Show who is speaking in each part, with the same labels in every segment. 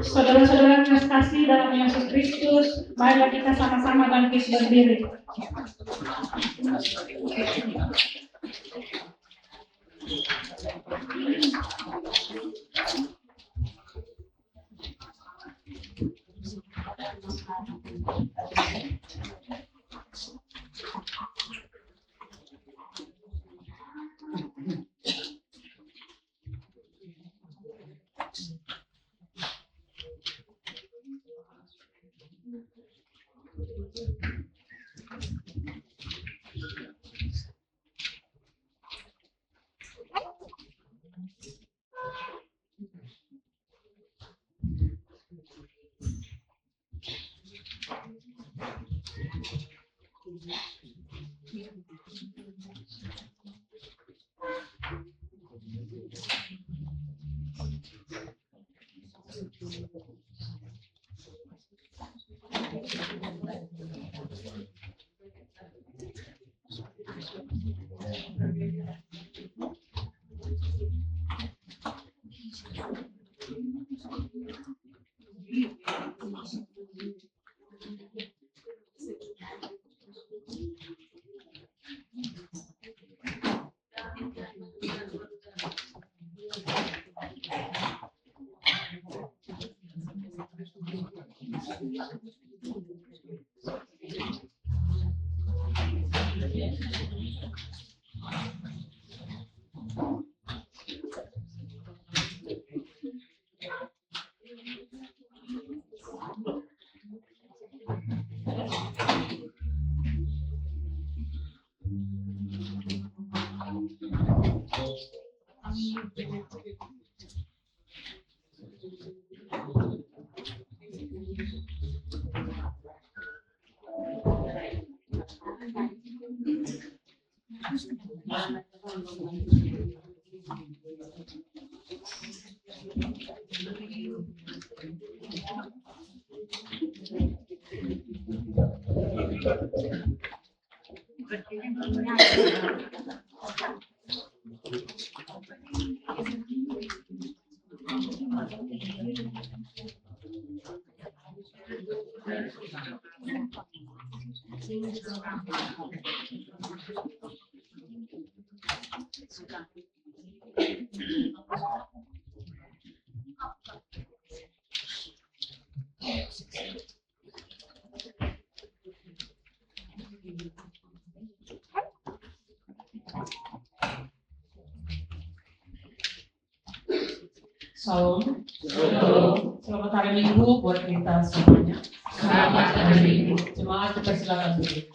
Speaker 1: Saudara-saudara yang kasih dalam Yesus Kristus, marilah kita sama-sama bangkit berdiri.
Speaker 2: Salam. Selamat hari Minggu buat kita semuanya.
Speaker 3: Selamat hari Minggu.
Speaker 2: Jemaat dipersilakan dulu.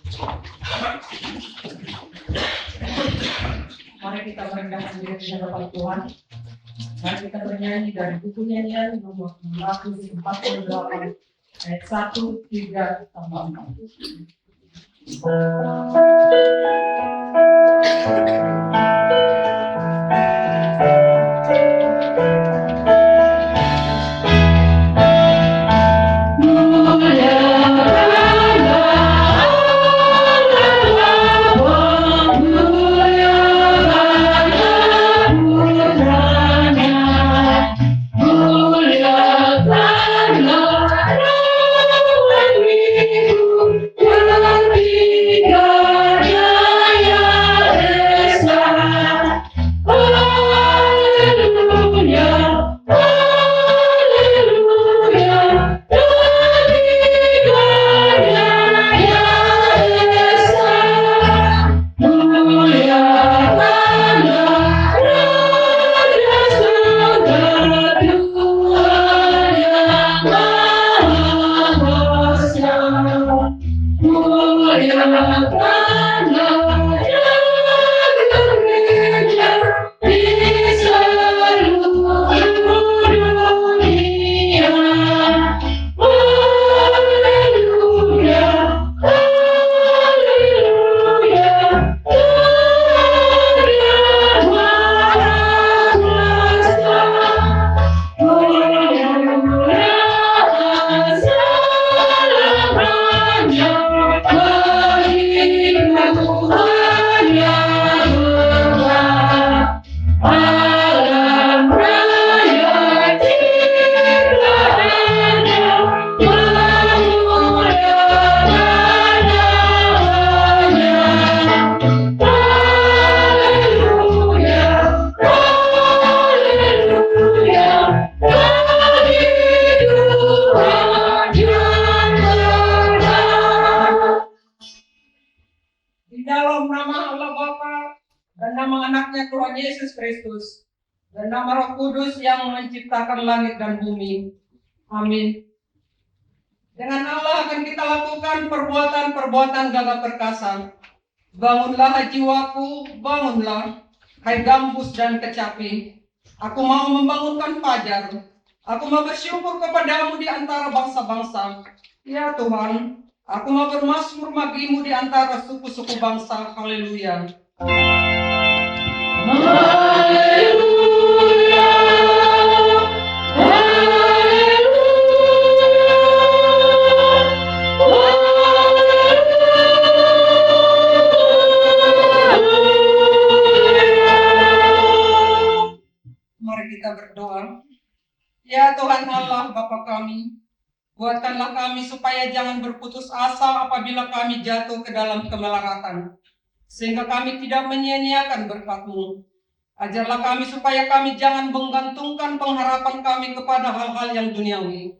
Speaker 2: Mari kita merendahkan diri di hadapan Tuhan. Mari kita bernyanyi dari buku nyanyian nomor 148 ayat 1, 3 tambah 4. Di dalam nama Allah Bapa dan nama anaknya Tuhan Yesus Kristus dan nama Roh Kudus yang menciptakan langit dan bumi. Amin. Dengan Allah akan kita lakukan perbuatan-perbuatan gagah perkasa. Bangunlah hai jiwaku, bangunlah, hai gambus dan kecapi. Aku mau membangunkan fajar. Aku mau bersyukur kepadamu di antara bangsa-bangsa. Ya Tuhan, aku mau bermazmur bagimu di antara suku-suku bangsa. Haleluya.
Speaker 3: Haleluya.
Speaker 2: Mari kita berdoa. Ya Tuhan Allah Bapa kami, kuatkanlah kami supaya jangan berputus asa apabila kami jatuh ke dalam kemelaratan, sehingga kami tidak menyia-nyiakan berkat-Mu. Ajarlah kami supaya kami jangan menggantungkan pengharapan kami kepada hal-hal yang duniawi.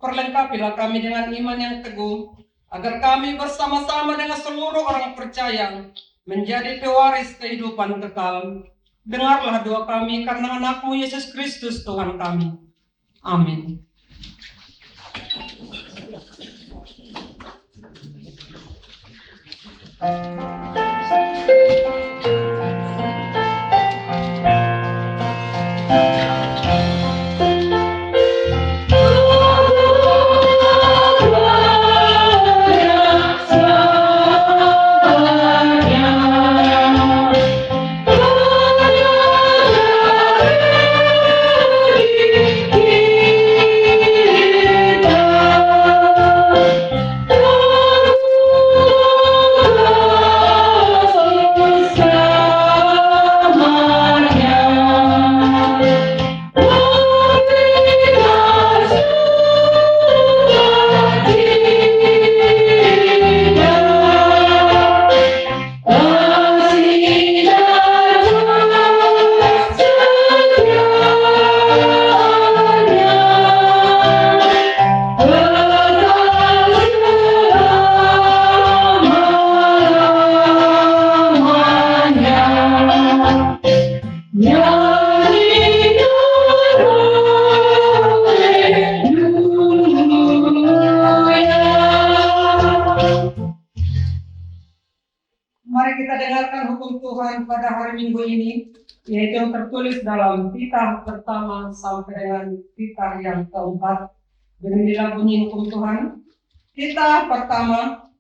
Speaker 2: Perlengkapilah kami dengan iman yang teguh, agar kami bersama-sama dengan seluruh orang percaya menjadi pewaris kehidupan kekal. Dengarlah doa kami karena anak-Mu Yesus Kristus Tuhan kami. Amin. Mari kita dengarkan hukum Tuhan pada hari Minggu ini, yaitu yang tertulis dalam titah pertama sampai dengan titah yang keempat. Beginilah bunyi hukum Tuhan. Titah pertama,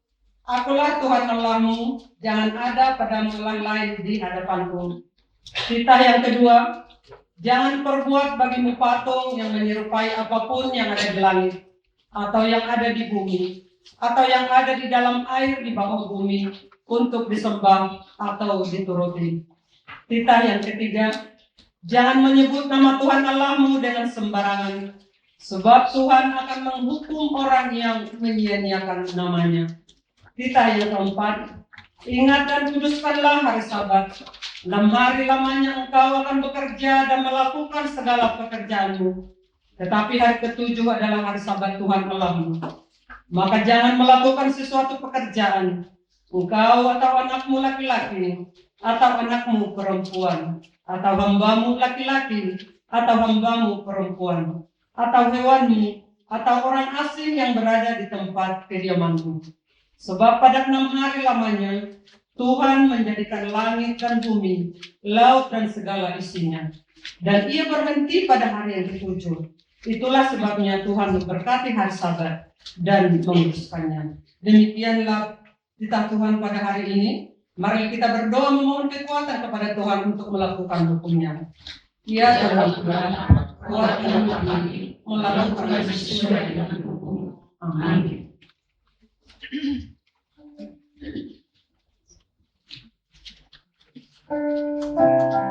Speaker 2: Akulah Tuhan Allahmu, jangan ada padamu Allah lain di hadapanku. Titah yang kedua, jangan perbuat bagimu patung yang menyerupai apapun yang ada di langit, atau yang ada di bumi, atau yang ada di dalam air di bawah bumi, untuk disembah atau dituruti. Titah yang ketiga, jangan menyebut nama Tuhan Allahmu dengan sembarangan, sebab Tuhan akan menghukum orang yang menyia-nyiakan namanya. Titah yang keempat, ingat dan kuduskanlah hari Sabat. 6 hari lamanya engkau akan bekerja dan melakukan segala pekerjaanmu. Tetapi hari ke-7 adalah hari Sabat Tuhan Allahmu. Maka jangan melakukan sesuatu pekerjaan, engkau atau anakmu laki-laki, atau anakmu perempuan, atau hambamu laki-laki, atau hambamu perempuan, atau hewanmu, atau orang asing yang berada di tempat kediamanmu. Sebab pada 6 hari lamanya, Tuhan menjadikan langit dan bumi, laut dan segala isinya. Dan Ia berhenti pada hari yang ke-7. Itulah sebabnya Tuhan memberkati hari Sabat dan menguduskannya. Demikianlah titah Tuhan pada hari ini. Mari kita berdoa memohon kekuatan kepada Tuhan untuk melakukan hukumnya. Ya Tuhan, kuatkan kami melakukan sesuai dengan hukum. Amin.
Speaker 3: Bye.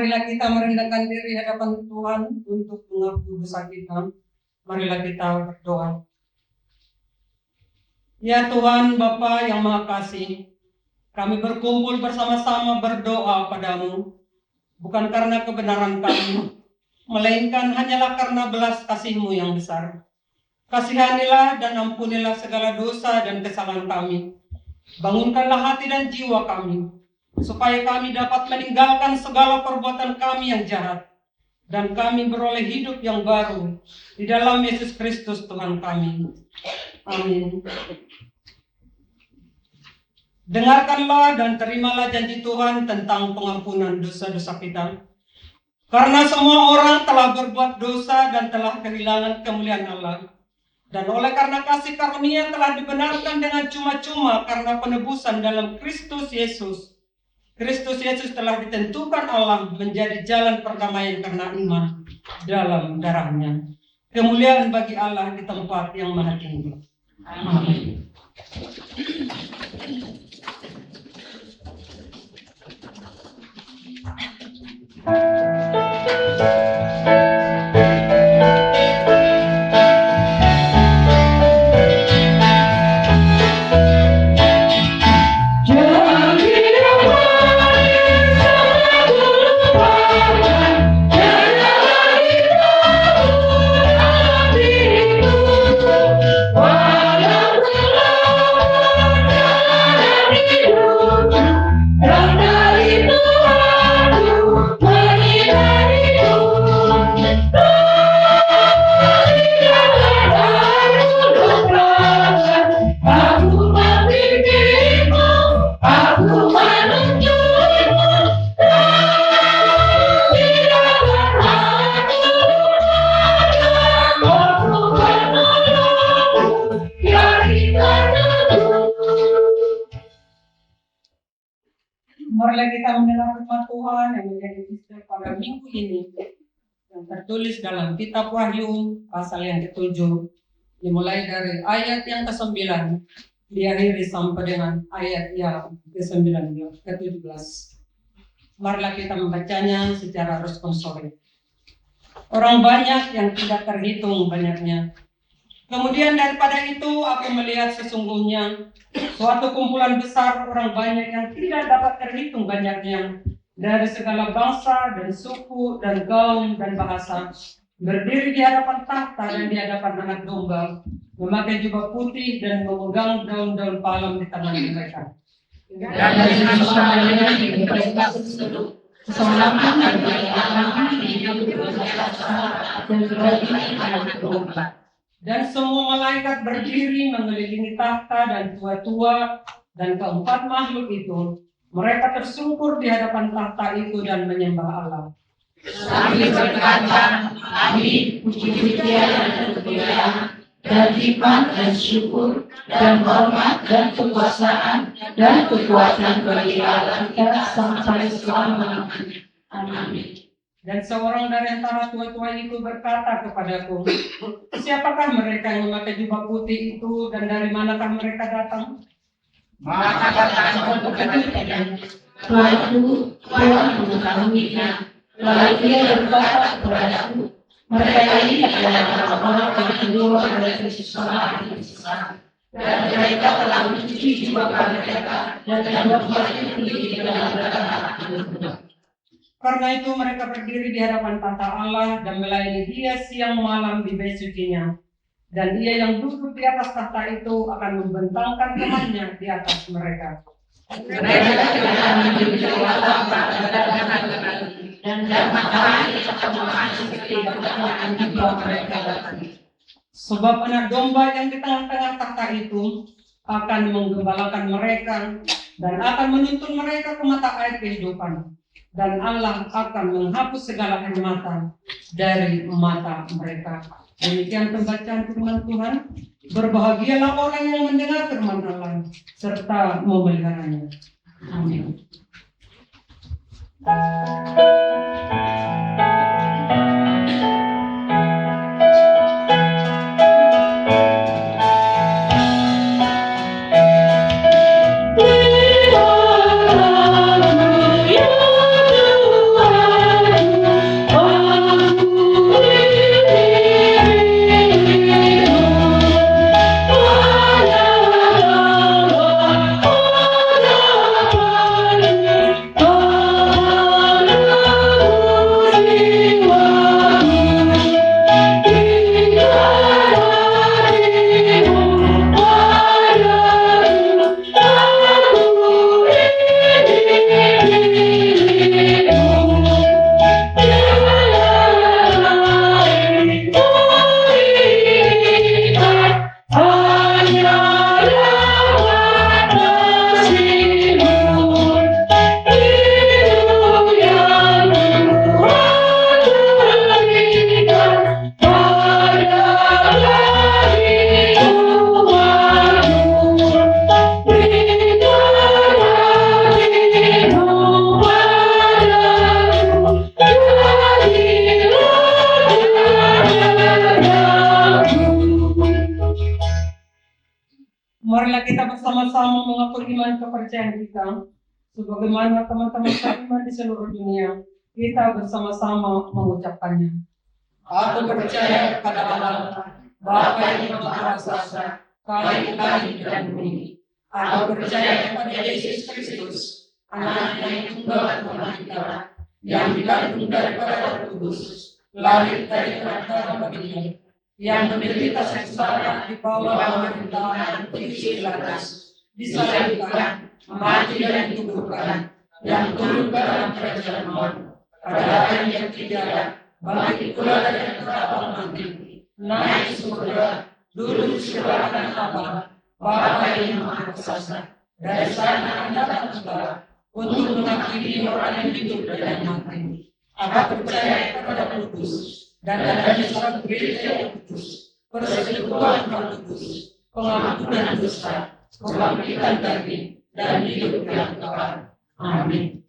Speaker 2: marilah kita merendahkan diri hadapan Tuhan untuk mengaku dosa kita. Marilah kita berdoa. Ya Tuhan Bapa yang Maha Kasih, kami berkumpul bersama-sama berdoa padamu, bukan karena kebenaran kami, melainkan hanyalah karena belas kasih-Mu yang besar. Kasihanilah dan ampunilah segala dosa dan kesalahan kami. Bangunkanlah hati dan jiwa kami, supaya kami dapat meninggalkan segala perbuatan kami yang jahat, dan kami beroleh hidup yang baru di dalam Yesus Kristus Tuhan kami. Amin. Dengarkanlah dan terimalah janji Tuhan tentang pengampunan dosa-dosa kita. Karena semua orang telah berbuat dosa dan telah kehilangan kemuliaan Allah. Dan oleh karena kasih karunia telah dibenarkan dengan cuma-cuma karena penebusan dalam Kristus Yesus. Kristus Yesus telah ditentukan Allah menjadi jalan perdamaian karena iman dalam darahnya. Kemuliaan bagi Allah di tempat yang maha tinggi. Amin. Marilah kita mendengar firman Tuhan yang menjadi Easter pada minggu ini, yang tertulis dalam kitab Wahyu pasal yang ke-7, dimulai dari ayat yang ke-9 diakhiri sampai dengan ayat yang ke-17. Marilah kita membacanya secara responsori. Orang banyak yang tidak terhitung banyaknya. Kemudian daripada itu aku melihat sesungguhnya suatu kumpulan besar orang banyak yang tidak dapat terhitung banyaknya, dari segala bangsa dan suku dan kaum dan bahasa, berdiri di hadapan tahta dan di hadapan Anak Domba, memakai jubah putih dan memegang daun-daun palem di tangan mereka.
Speaker 3: Dan dengan suaranya mereka berseru, keselamatan bagi Allah yang hidup berkuasa dan bagi Anak Domba.
Speaker 2: Dan semua malaikat berdiri mengelilingi tahta dan tua-tua dan keempat makhluk itu. Mereka tersungkur di hadapan tahta itu dan menyembah Allah.
Speaker 3: Sambil berkata, Amin, puji-pujian dan kemuliaan, dan hikmat dan syukur, dan hormat dan kekuasaan, dan kekuatan bagi Allah kita sampai selamanya. Amin.
Speaker 2: Dan seorang dari antara tua-tua itu berkata kepadaku, siapakah mereka yang memakai jubah putih itu dan dari manakah mereka datang?
Speaker 3: Maka katakan kepadanya, Tuanku, Tuhan mengetahuinya. Lalu dia berkata kepadaku, mereka ini adalah orang-orang yang keluar dari Kristus Allah yang besar. Dan mereka telah mencuci jiwa mereka dan jubah putih di dalam mereka.
Speaker 2: Karena itu mereka berdiri di hadapan tahta Allah dan melayani Dia siang malam di bait sucinya. Dan Dia yang duduk di atas tahta itu akan membentangkan temannya di atas mereka.
Speaker 3: Mereka akan menjadi apa dan matahari akan seperti pertanyaan di bawah mereka.
Speaker 2: Sebab Anak Domba yang di tengah-tengah tahta itu akan menggembalakan mereka dan akan menuntun mereka ke mata air kehidupan. Dan Allah akan menghapus segala air mata dari mata mereka. Demikian pembacaan firman Tuhan. Berbahagialah orang yang mendengar firman Allah serta memeliharanya. Amin.
Speaker 4: Hallelujah, Tuhan.
Speaker 2: bersama-sama mengaku iman kepercayaan kita, sebagaimana teman-teman seiman di seluruh dunia, kita bersama-sama mengucapkannya. Aku percaya kepada Allah, Bapa yang Maha Kuasa, Kali dan bumi. Aku percaya kepada Yesus Kristus, Anak yang tunggal Tuhan kita, yang dikandung daripada Roh Kudus, lahir dari perantara Maria, yang menderita sengsara di bawah pemerintahan Pontius Pilatus, disalibkan, mati dan dikuburkan, yang turun ke dalam kerajaan maut, pada hari yang ketiga, bangkit pula dari antara orang mati, naik ke surga, duduk di sebelah kanan Allah, Bapa yang Maha Kuasa, dari sana datang kembali untuk mengakhiri orang yang hidup dan yang mati. Aku percaya kepada Kudus dan adanya satu gereja yang kudus, persekutuan Roh Kudus, pengampunan dosa, kebangkitan daging, dan hidup yang kekal. Amin.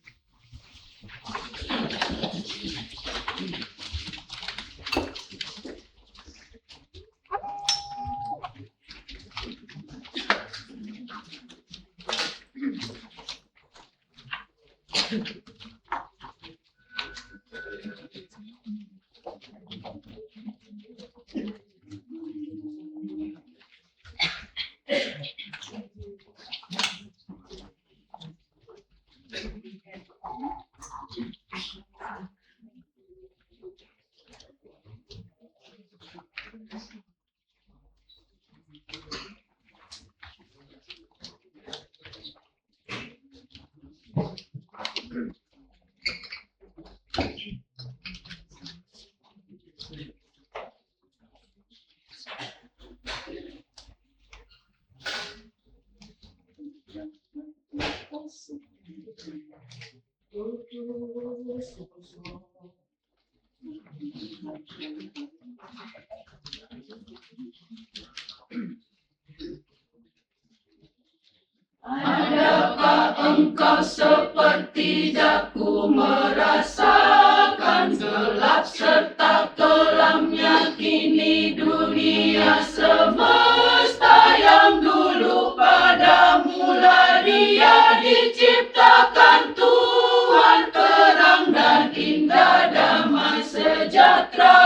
Speaker 3: Adakah engkau seperti daku merasakan gelap serta kelamnya kini dunia semesta yang dulu pada mula dia diciptakan Tuhan, terang dan indah damai sejahtera.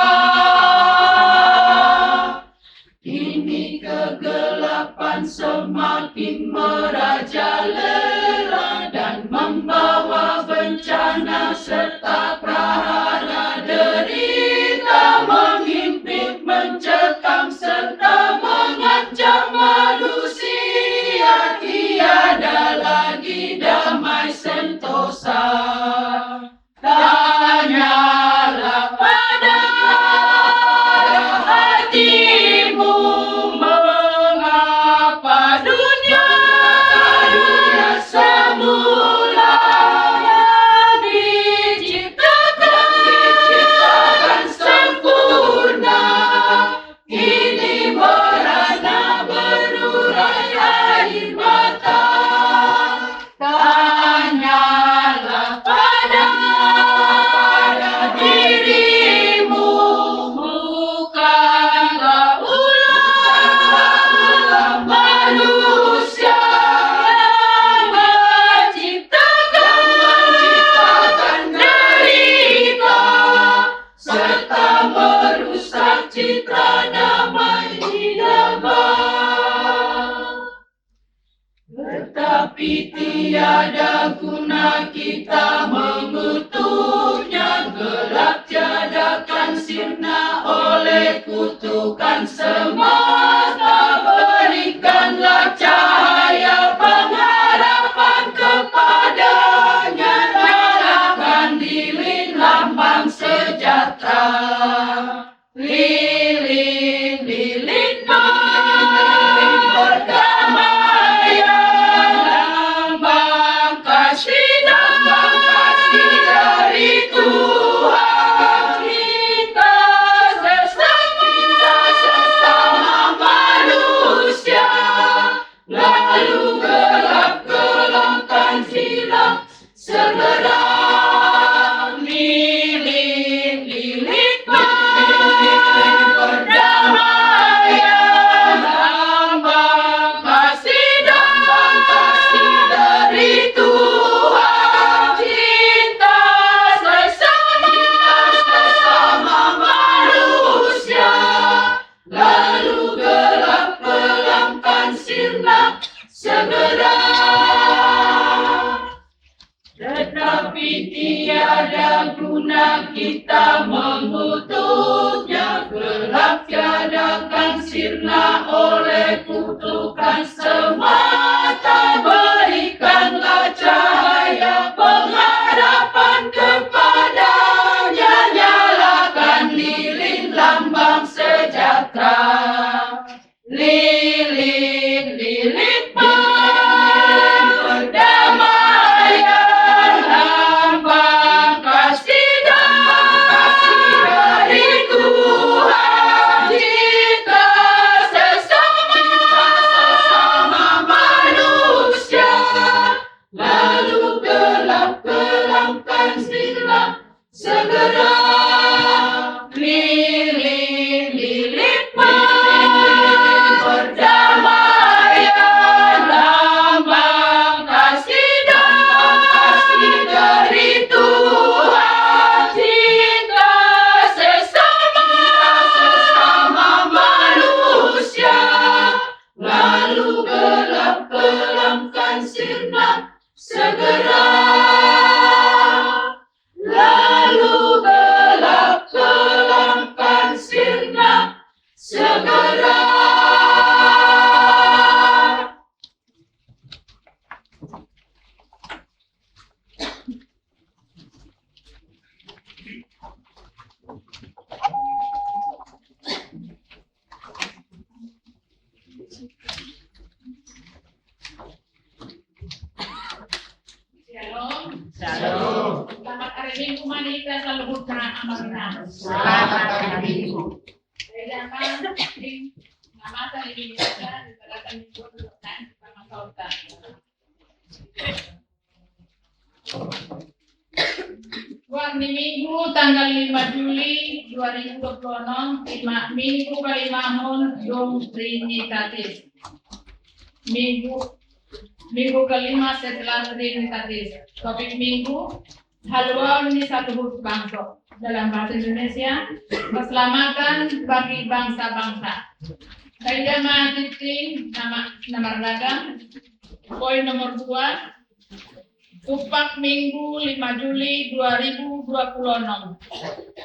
Speaker 3: Kini kegelapan semakin merajalela dan membawa bencana serta prahara derita, menghimpit, mencekam serta mengancam manusia. Tiada lagi damai sentosa. Tanyalah pada hatimu, mengapa dunia semula yang diciptakan sempurna kini merana berurai air mata. Tanyalah pada dirimu, bukanlah ulah manusia yang menciptakan derita serta merusak citra damai di dalam. Tetapi tiada guna kita mengutuknya, gelap tiadakan sirna oleh kutukan semesta. Berikanlah cahaya pengharapan kepadanya, nyalakan lilin lambang sejahtera. Lilin perdamaian, lambang kasih dari Tuhan. Kita sesama manusia, lalu gelap gelapkan silam segera. Lilin guna kita mengutuknya, gelap tiadakan sirna oleh kutukan semata. Berikanlah cahaya pengharapan kepadanya, nyalakan lilin lambang sejahtera. Lilin, lilin perdamaian, lambang kasih dari Tuhan kita sesama manusia. Lalu gelap kelamkan silam segera. Lilin, lilin perdamaian, lambang kasih dari Tuhan kita sesama manusia. Lalu gelap kelamkan sirna segera. Lalu gelap kelamkan sirna segera.
Speaker 1: Shalom.
Speaker 3: Shalom.
Speaker 1: Selamat hari Minggu manita sa lubog na amang
Speaker 3: Selamat hari Minggu.
Speaker 1: Kaya naman, namasa ni Binisa, ibalatan niyo po ng pangkautan. Buwan ni Minggu, tanggal 5 Juli 2026, Minggu kalimahon, yung Trinitatis. Minggu kelima setelah Trinitatis. Topik Minggu, haluan ni satu huruf bangsa. Dalam bahasa Indonesia, keselamatan bagi bangsa-bangsa. Kaidah mahasiswi nama dagang. Poin nomor 2. Tupak Minggu 5 Juli 2026.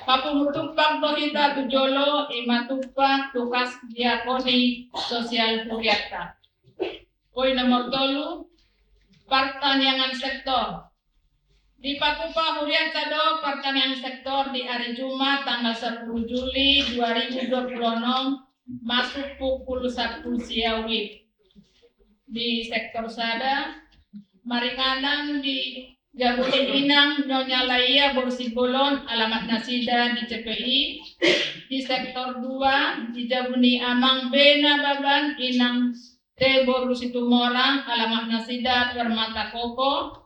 Speaker 1: Papung tupak Tohita Tujolo Ima tupak tukas diakoni sosial Puriata. Poin nomor 3. Pertanian sektor. Di Patupa Hurian Sado pertanian sektor di hari Jumat tanggal 10 Juli 2026 masuk pukul 1 siawi. Di sektor Sada, Maringanan di Jabuni Inang, Nyonya Laia, Borsibolon, alamat Nasida di CPI. Di sektor 2, di Jabuni Amang, Bena Baban, Inang Tebor Situmorang, alamat Nasida, Permata Koko.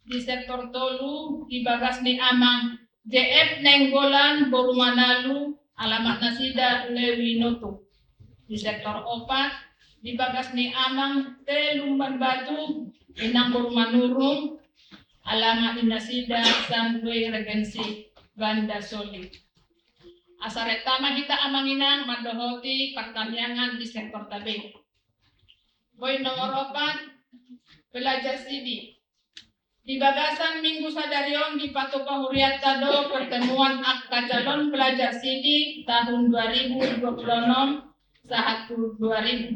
Speaker 1: Di sektor Tolu, di Bagasni Amang, JF Nenggolan, Borumanalu, alamat Nasida, Lewinotu. Di sektor 4, di Bagasni Amang, Telumban Batu, Inang Borumanurung, alamat Nasida, Sandwe Regensi, Banda Soli. Asaretama hita amanginang madohoti pertanian di sektor tabe. Poin nomor 4, pelajar sidi. Di Bagasan Minggu Sadarion di Patupa Huriat Tado pertemuan akta calon pelajar sidi tahun 2026 saat 2027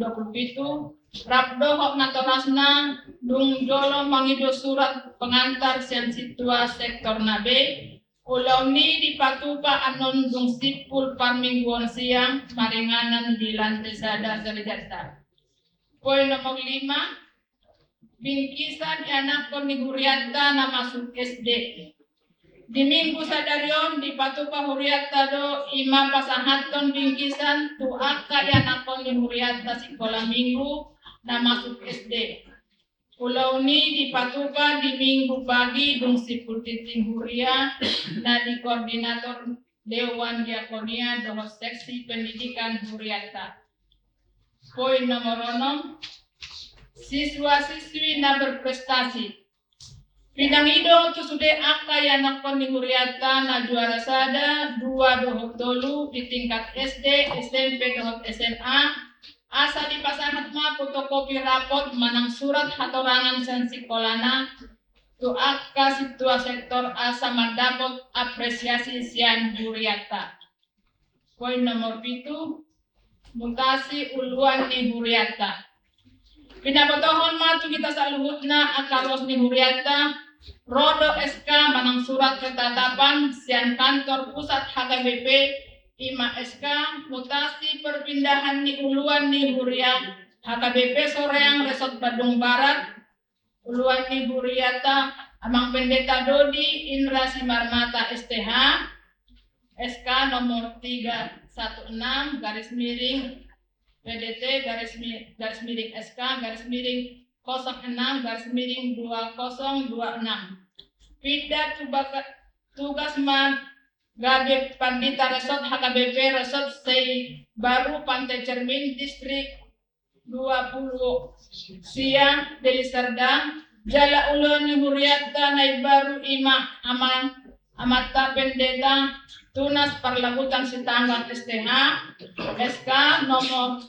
Speaker 1: Rapdo Hok Natonasna Dung Jolo Mangido surat pengantar sian situa sektor nabe Ulauni di Patupa Anon Dung Sipul Parmingguan siang Maringanan di lantai sada Serjata. Poin nomor 5, bingkisan anak ni Huriata na masuk SD. Di Minggu Sadarion di Patupa Huriata do ima pasangaton bingkisan tu akka anak ni Huriata sekolah Minggu na masuk SD. Pulau ni di Patupa di Minggu pagi dung sipul titing Huria na di koordinator Dewan Diakonia do seksi pendidikan Huriata. Poin nomor 6, siswa-siswi na berprestasi. Pinangido tu sude akka yanak ni Huriata na juara sada 2 dohot dolu di tingkat SD, SMP dohot SMA. Asa di pasangat ma fotokopi rapot manang surat hatorangan san sekolana Doaka situa sektor asa mendapat apresiasi sian Huriata. Poin nomor 7, mutasi uluan ni Huriata. Pinapatohon matu kita saluhutna akaros ni Huriata, Rodo SK manang surat ketetapan sian kantor pusat HKBP Ima SK mutasi perpindahan ni uluan ni Huriata HKBP Soreang Resort Badung Barat. Uluan ni Huriata Amang Pendeta Dodi Indra Simarmata STH SK nomor 316 garis miring PDT garis miring SK garis miring 06 garis miring 2026. Pindah tugas Gabe Pandita Resort HKBP Resort Stay Baru Pantai Cermin Distrik 20 Siang Deli Serdang Jala Ulun Huriata Nai Baru Ima Amata Pendeta Tunas Parlabutan Sitanggang STH SK nomor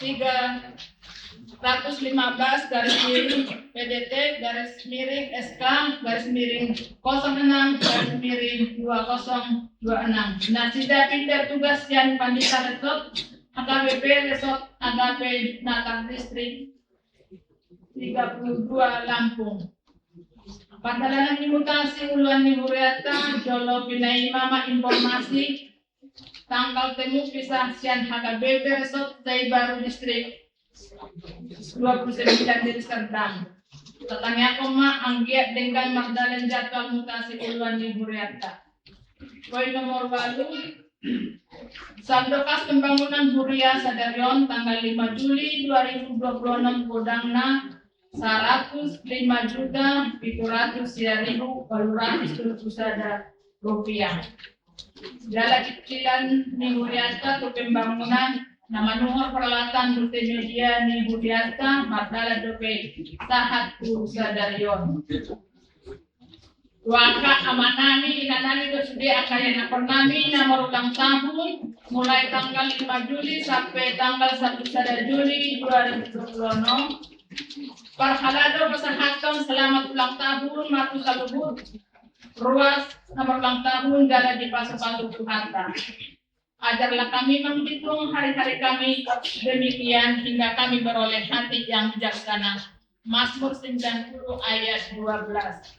Speaker 1: 315 garis miring PDT garis miring SK garis miring 06 garis miring 2026. Nah, sudah pindah tugas yang Pandita Resort HKBP Resort Agape Natal Distrik 32 Lampung. Padalan imutasi uluan ni Huriata Jolo Pinai Mama informasi tanggal temu pisah sian HKBP Resort Stay Baru Distrik 29 Deli Serdang. Tetangga koma anggiat dengan magdalan jadwal mutasi uluan ni Huriata. Poin nomor 8. Sandokas Pembangunan Huria Sadarion tanggal 5 Juli 2026 kodangna 105.700.800 rupiah. Jala cicilan ni Huriata untuk pembangunan nama nomor peralatan multimedia ni Huriata Magdala Dope Sahatu Sadarion. Waka amanami inanami dosudi akaya nakonami nomor ulang tahun mulai tanggal 5 Juli sampai tanggal 1 Juli 2026. Parhalado pasahaton selamat ulang tahun matu salubut ruas nomor ulang tahun jalan di pasu-pasu Tuharta. Ajarlah kami menghitung hari-hari kami demikian hingga kami beroleh hati yang bijaksana. Mazmur 90 ayat 12.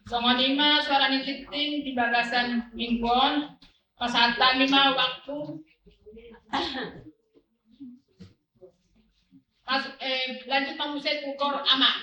Speaker 1: Songon 5 suara nititing di bagasan mingguan pasata 5 waktu lanjut pamuset ukur ama.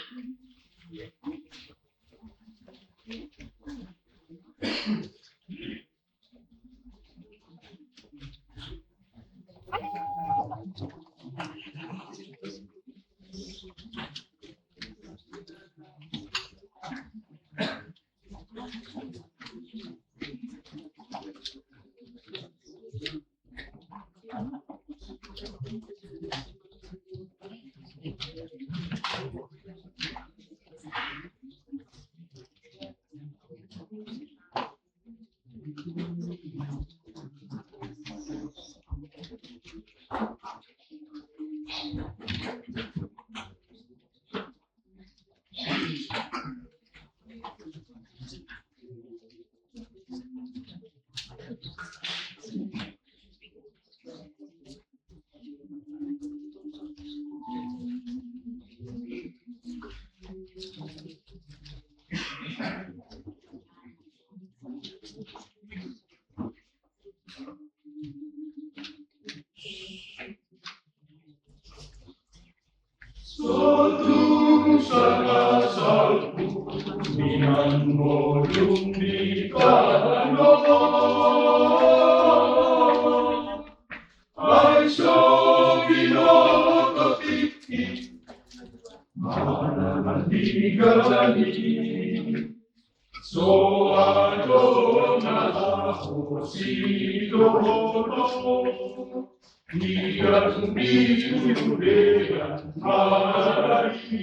Speaker 4: Sotung sana salku minan molung di kano ai so vino kotiki mana mandigalani so adona si dono Ikan birudegan Maria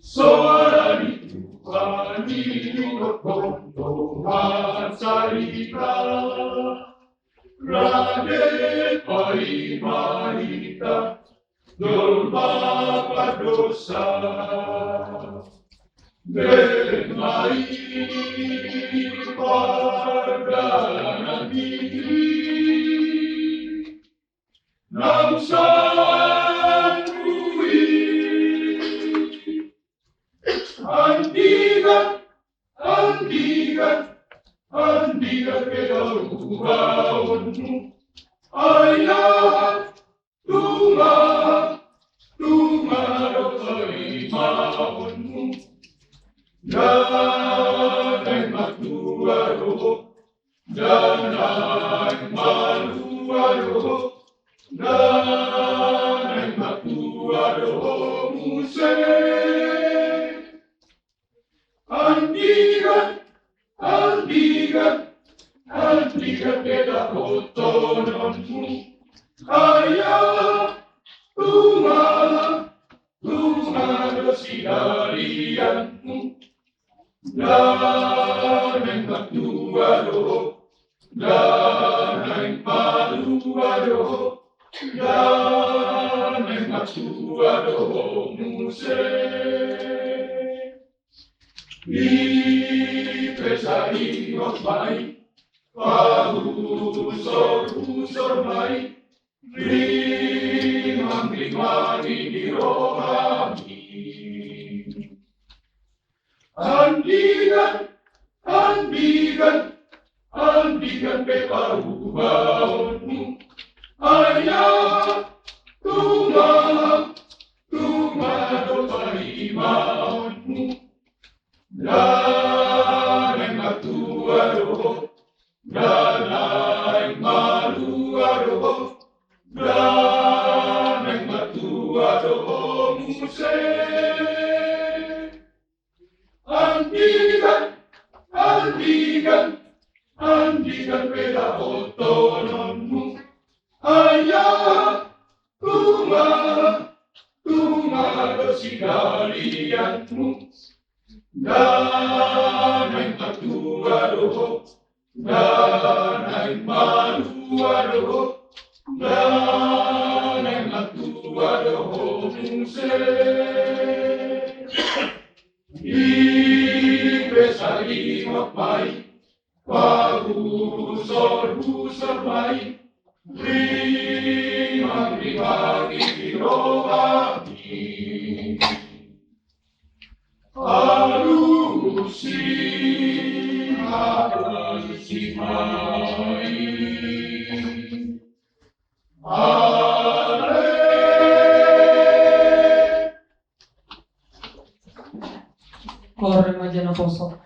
Speaker 4: Suara itu Paniut Kontohan Sarita Raden Parimahita Dolma Padosa Bermain pada negeri Nam Sanui Andigan, andigan, andigan kedaluhanmu Ayah, Tuhan, Tuhan keimanmu Dan matuaro, dan maluaro Dan matuaro muse Andigan, andigan, andigan beda otononmu Ayah, Tuhan, Tuhan dosidarianmu Dan matuaro, dan maluaro Dan matuaro muse Pesari mai, usor mai, rimang di rohani. Andigan, andigan, andigan peparuhanmu, ayah, Tuhan, Tuhan parimanmu. Dan matuaro, dan maluaro, dan matuaro muse. Andigan, andigan, andigan beda otononmu, ayah, Tuhan, Tuhan dosidarianmu. Dan matuaro, dan maluaro, dan matuaro muse. Pesari mai, usor mai, rimang di rohani. Alusi mai, ale.
Speaker 2: Kor remaja na poso.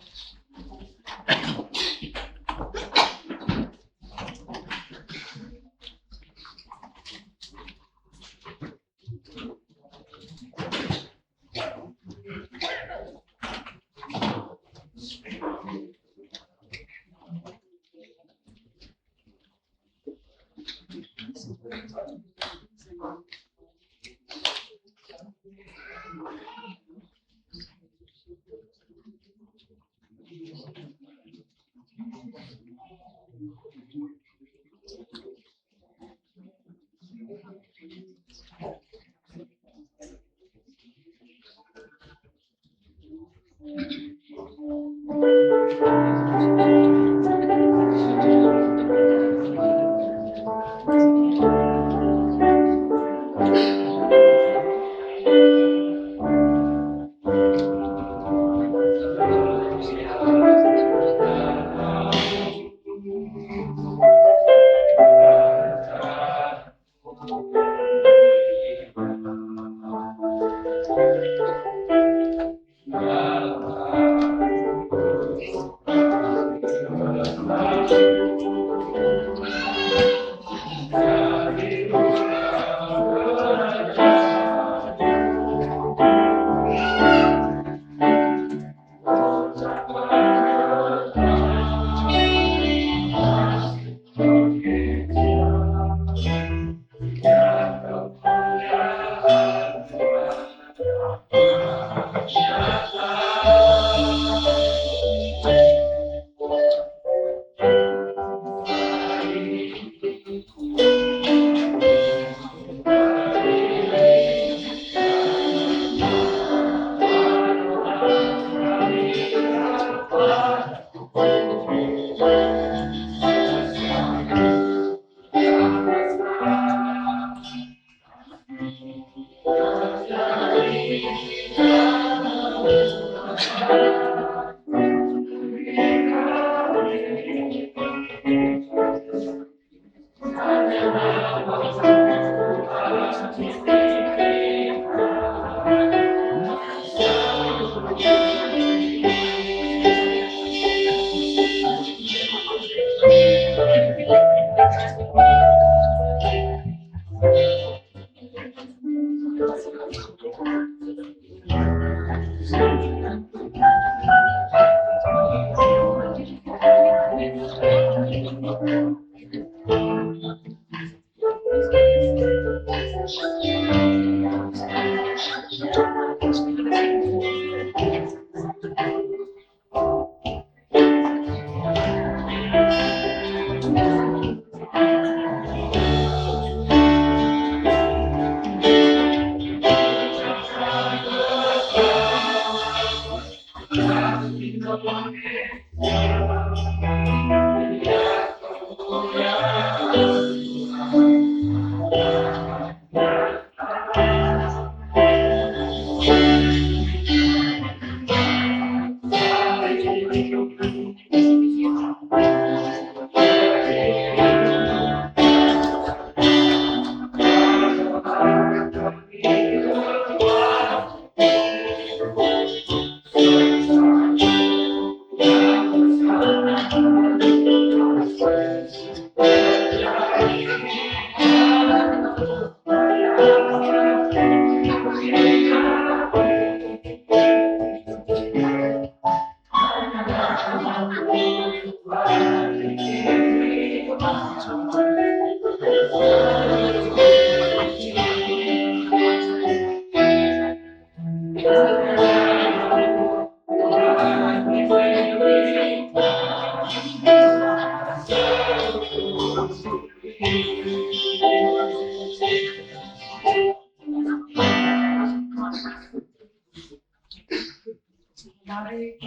Speaker 2: Mari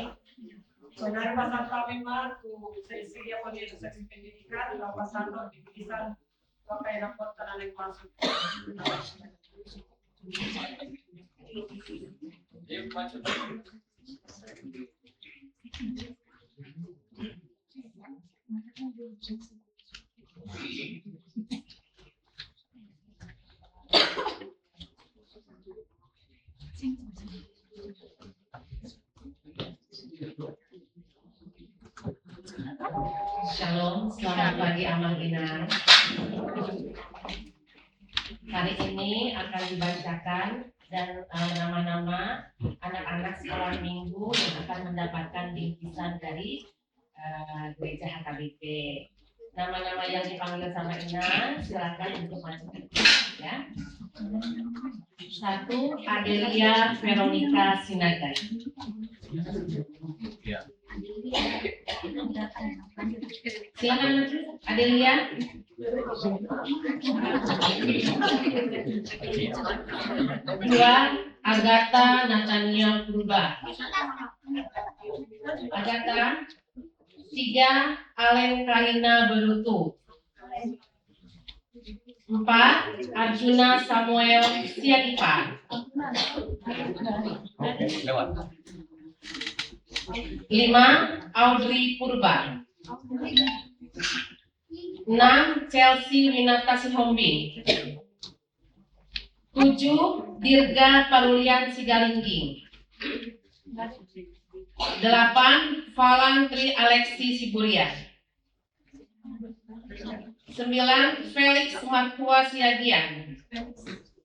Speaker 2: menerima tanpa memang sesi yang menjadi sesi pendidikan lapasan divisian pakai rapor tanah yang masuk.
Speaker 3: Shalom, selamat pagi Amal Inar. Hari ini akan dibacakan dan nama-nama anak-anak sekolah minggu yang akan mendapatkan bingkisan dari gereja HKBP. Nama-nama yang dipanggil sama Ina, silakan untuk maju ya. 1. Adelia Veronica Sinaga. Silakan Adelia. 2. Agatha Natania Purba. Agatha. 3. Alen Karina Berutu. 4. Arjuna Samuel Siadipa. 5. Audrey Purba. 6. Chelsea Winata Sihombing. 7. Dirga Parulian Sigalinggi. 8. Falan Tri Alexi Siburia. 9. Felix Martua Siagian.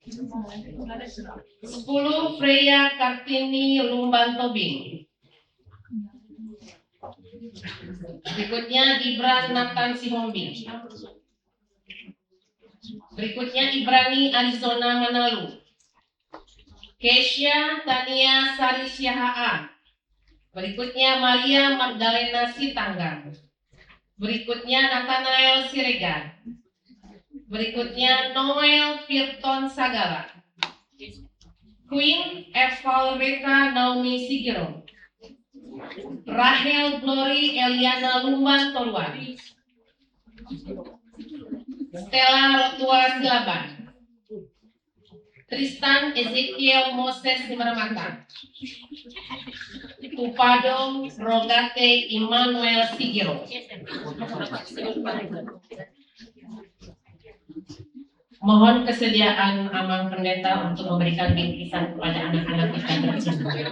Speaker 3: 10. Freya Kartini Lumban Tobing. Berikutnya Gibran Nathan Sihombing. Berikutnya Ibrani Arizona Manalu. Keisha Tania Sari Syahaa. Berikutnya Maria Magdalena Sitanggang. Berikutnya Nathanael Siregar. Berikutnya Noel Firton Sagala. Queen Evalreka Naomi Sigiro. Rahel Glory Eliana Lumban Toluan. Stella Rotua Silaban. Tristan Ezekiel Moses Simaramata. Tupadong Rogate Immanuel Sigiro. Mohon kesediaan Amang Pendeta untuk memberikan bingkisan kepada anak-anak kita tersebut.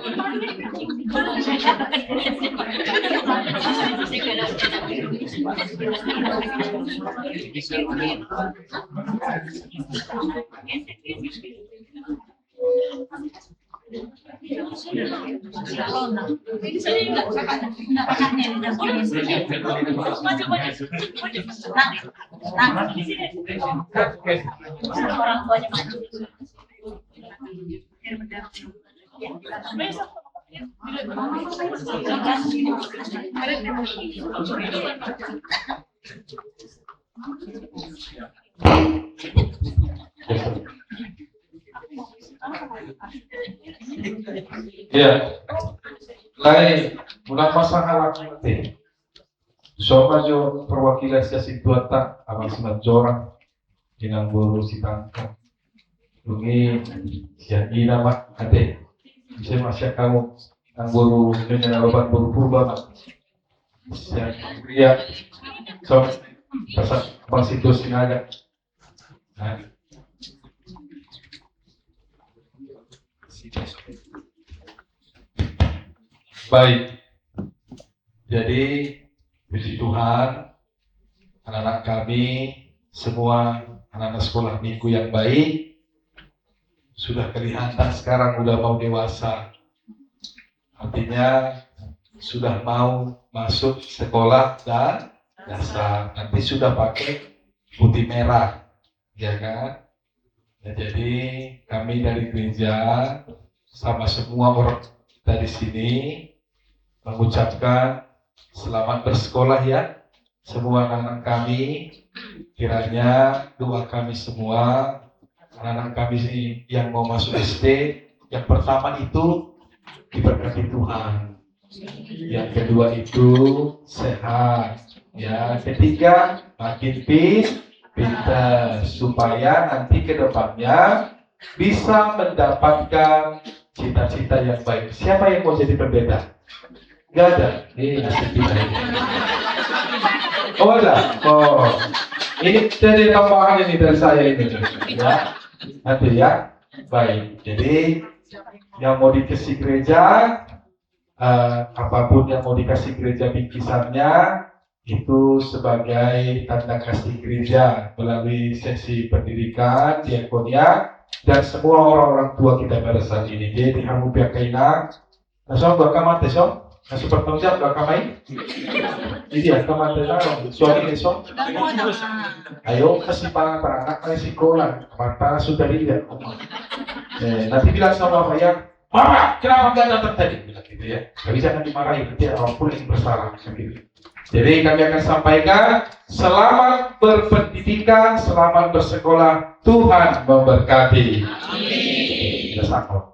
Speaker 5: Orang tuanya maju.
Speaker 6: Ya, lain mula pasangan laki Soma jo perwakilan siasi tuata abang semat jorang dengan guru si tangka. Lungi siagi nama ade bisa masih kamu ang guru dengan alaban guru purba mak. Yang mulia, so, pasal situ sengaja. Nah. Baik, jadi puji Tuhan, anak-anak kami semua anak-anak sekolah minggu yang baik sudah kelihatan sekarang udah mau dewasa, artinya sudah mau masuk sekolah dan dasar, nanti sudah pakai putih merah, ya kan? Ya, jadi kami dari gereja sama semua orang dari sini mengucapkan selamat bersekolah ya semua anak-anak kami. Kiranya doa kami semua anak-anak kami yang mau masuk SD, yang pertama itu diberkati Tuhan, yang kedua itu sehat, ya ketiga makin pintar supaya nanti ke depannya bisa mendapatkan cita-cita yang baik. Siapa yang mau jadi pendeta? Gak ada. Oh ada. Oh, ini jadi tambahan ini dari saya ini, ya. Nanti ya. Baik. Jadi yang mau dikasih gereja, apapun yang mau dikasih gereja bingkisannya itu sebagai tanda kasih gereja melalui sesi pendidikan, diakonia, dan semua orang-orang tua kita pada saat ini. Jadi kamu pihak kainan, nasong berkamat esok. Nasi bertanggung jawab gak kamai? Iya, kamar tenang. Suami esok. Ayo kasih pangan anak kasih sekolah. Mata sudah dilihat. Nanti bilang sama ayah, Mama, kenapa gak datang tadi? Bilang gitu ya. Tapi jangan dimarahi, nanti orang pun yang bersalah. Gitu. Jadi kami akan sampaikan selamat berpendidikan, selamat bersekolah. Tuhan memberkati. Amin. Kita sambut.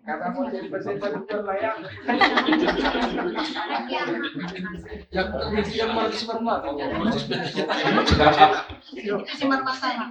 Speaker 7: Karena mau jadi peserta dokter lah ya. Yang mau disimpan
Speaker 3: Simar masalah.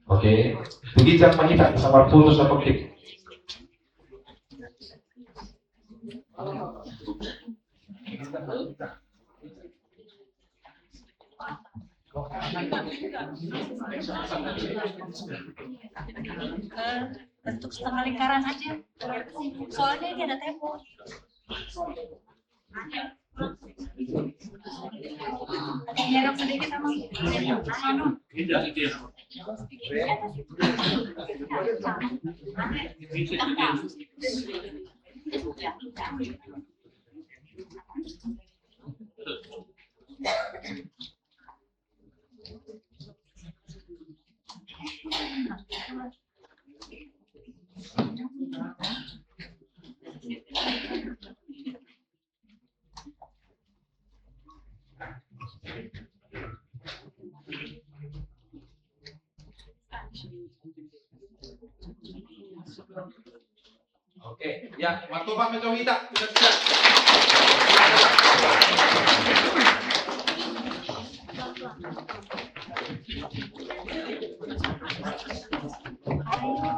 Speaker 6: Oke, begitu yang mahita sama putus apa klik.
Speaker 5: Bentuk setengah lingkaran aja. Soalnya ini ada tempo. Ada yang nyerap sedikit sama.
Speaker 6: Oke, ya, waktu Pak Mencowita sudah siap.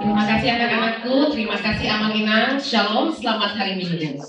Speaker 8: Terima kasih anak-anakku, terima kasih Amang Inang, Shalom, selamat hari Minggu.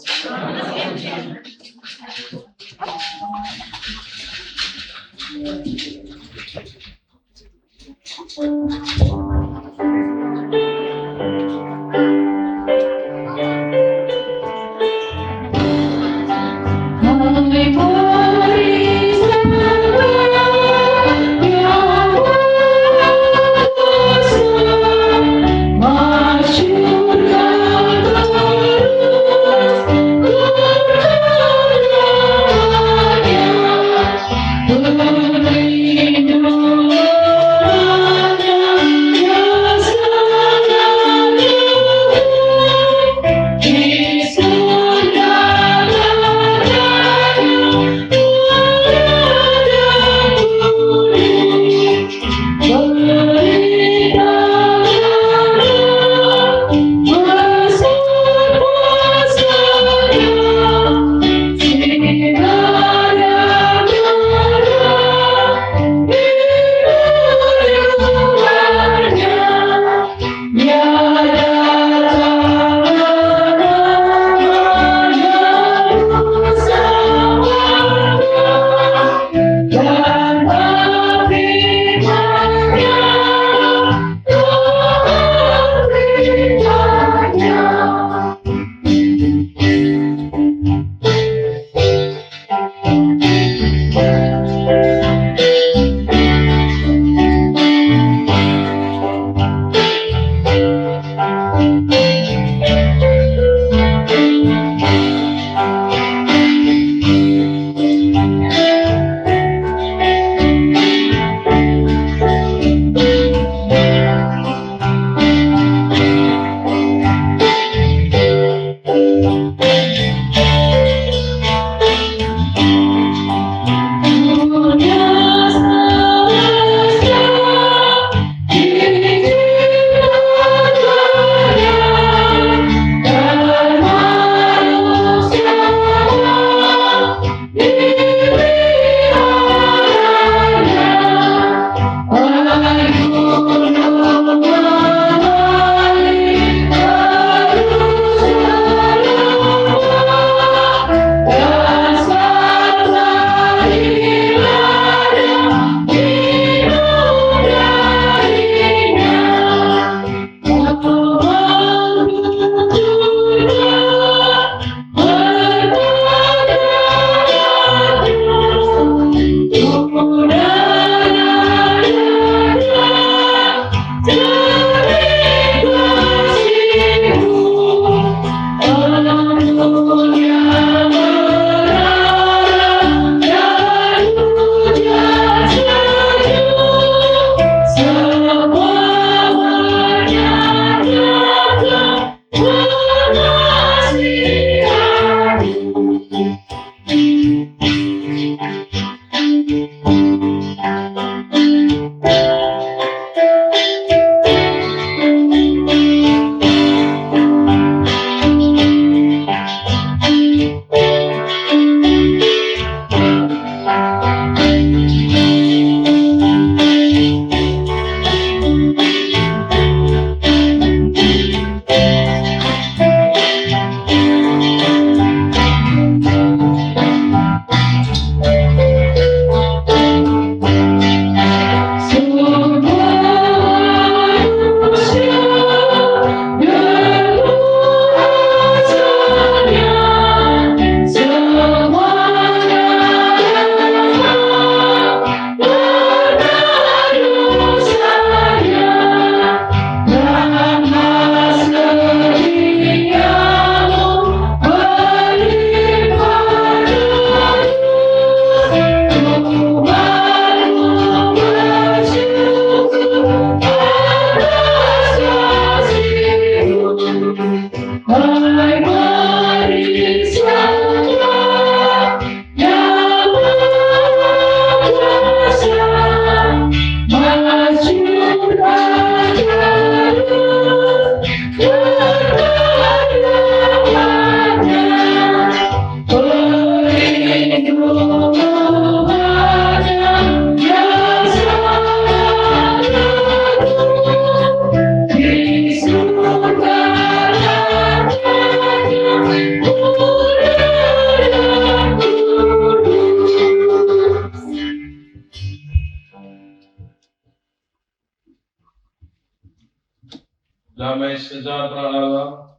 Speaker 6: damai sejahtera Allah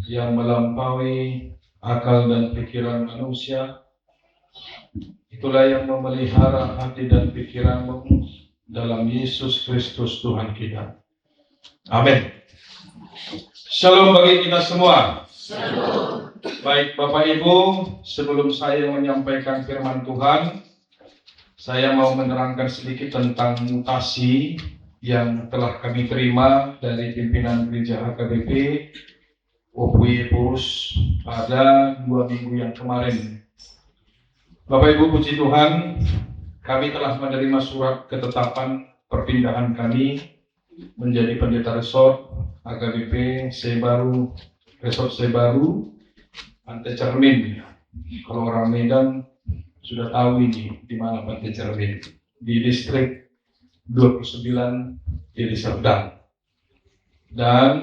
Speaker 6: yang melampaui akal dan pikiran manusia, itulah yang memelihara hati dan pikiranmu dalam Yesus Kristus Tuhan kita. Amin. Shalom bagi kita semua. Baik Bapak Ibu, sebelum saya menyampaikan firman Tuhan, saya mau menerangkan sedikit tentang mutasi yang telah kami terima dari pimpinan gereja HKBP Opui Purus pada 2 minggu yang kemarin. Bapak Ibu, puji Tuhan, kami telah menerima surat ketetapan perpindahan kami menjadi pendeta resort HKBP Sebaru, Resort Sebaru, Pantai Cermin. Kalau orang Medan sudah tahu ini di mana Pantai Cermin, di distrik 29 Deli Serdang. Dan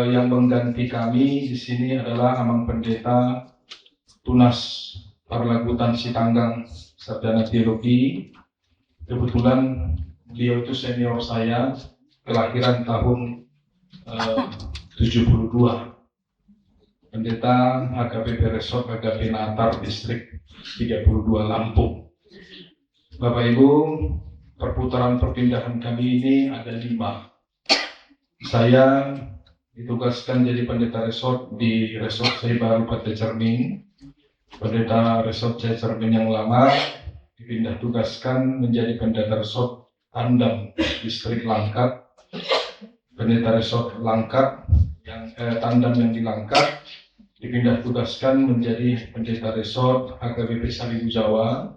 Speaker 6: yang mengganti kami di sini adalah Amang Pendeta Tunas Parlagutan Sitanggang, sarjana teologi. Kebetulan beliau itu senior saya, kelahiran tahun 72. Pendeta HKBP Resort HKBP Natar Distrik 32 Lampung. Bapak Ibu, perputaran perpindahan kami ini ada 5. Saya ditugaskan jadi pendeta resort di Resort Sebaru Pantai Cermin. Pendeta Resort Cermin yang lama dipindah tugaskan menjadi pendeta resort Tandam Distrik Langkat. Pendeta resort Langkat yang Tandam yang di Langkat dipindah tugaskan menjadi pendeta resort HKBP Saribu Jawa,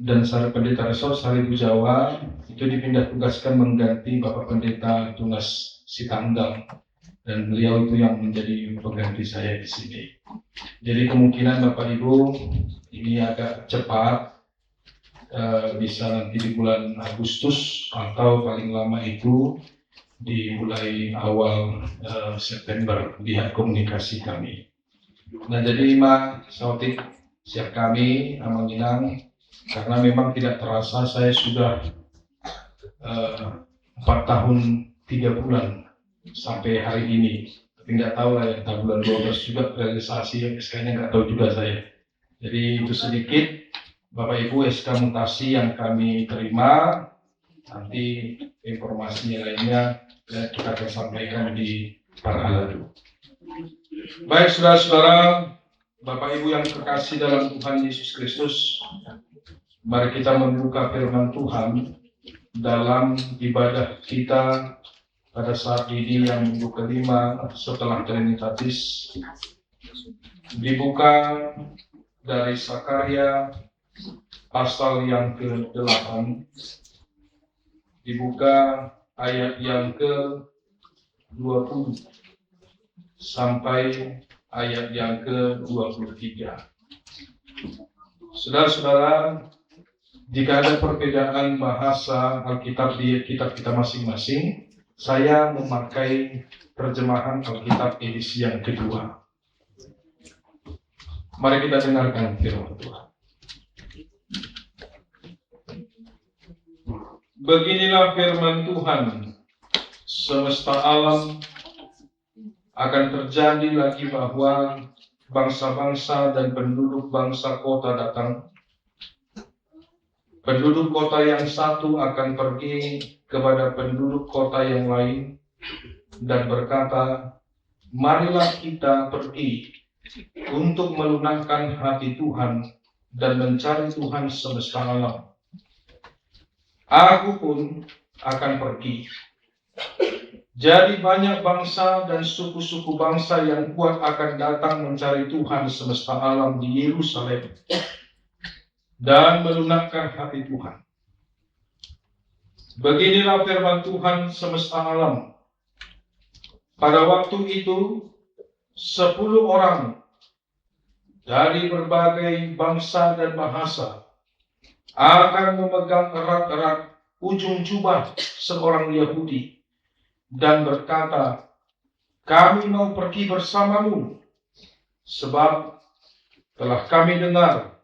Speaker 6: dan pendeta resort Saribu Jawa itu dipindah tugaskan mengganti Bapak Pendeta Tunas Sitanggang, dan beliau itu yang menjadi pengganti saya di sini. Jadi kemungkinan Bapak Ibu ini agak cepat, bisa nanti di bulan Agustus atau paling lama itu di mulai awal September lihat komunikasi kami. Nah, jadi Mak Sautik siap kami Amanginang, karena memang tidak terasa saya sudah 4 tahun 3 bulan sampai hari ini. Tapi nggak tahu lah ya, bulan 12 juga realisasi SK-nya nggak tahu juga saya. Jadi itu sedikit Bapak Ibu SK mutasi yang kami terima. Nanti informasinya lainnya kita akan sampaikan di Parhaladu. Baik saudara-saudara, Bapak Ibu yang terkasih dalam Tuhan Yesus Kristus, mari kita membuka firman Tuhan dalam ibadah kita pada saat ini yang minggu kelima setelah Trinitatis. Dibuka dari Sakarya pasal yang ke-8, dibuka ayat yang ke-20 sampai ayat yang ke-23. Saudara-saudara, jika ada perbedaan bahasa Alkitab di kitab kita masing-masing, saya memakai terjemahan Alkitab edisi yang kedua. Mari kita dengarkan firman Tuhan. Beginilah firman Tuhan, semesta alam akan terjadi lagi bahwa bangsa-bangsa dan penduduk bangsa kota datang. Penduduk kota yang satu akan pergi kepada penduduk kota yang lain dan berkata, marilah kita pergi untuk melunakkan hati Tuhan dan mencari Tuhan semesta alam. Aku pun akan pergi. Jadi banyak bangsa dan suku-suku bangsa yang kuat akan datang mencari Tuhan semesta alam di Yerusalem dan melunakkan hati Tuhan. Beginilah firman Tuhan semesta alam. Pada waktu itu 10 orang dari berbagai bangsa dan bahasa akan memegang erat-erat ujung jubah seorang Yahudi dan berkata, kami mau pergi bersamamu, sebab telah kami dengar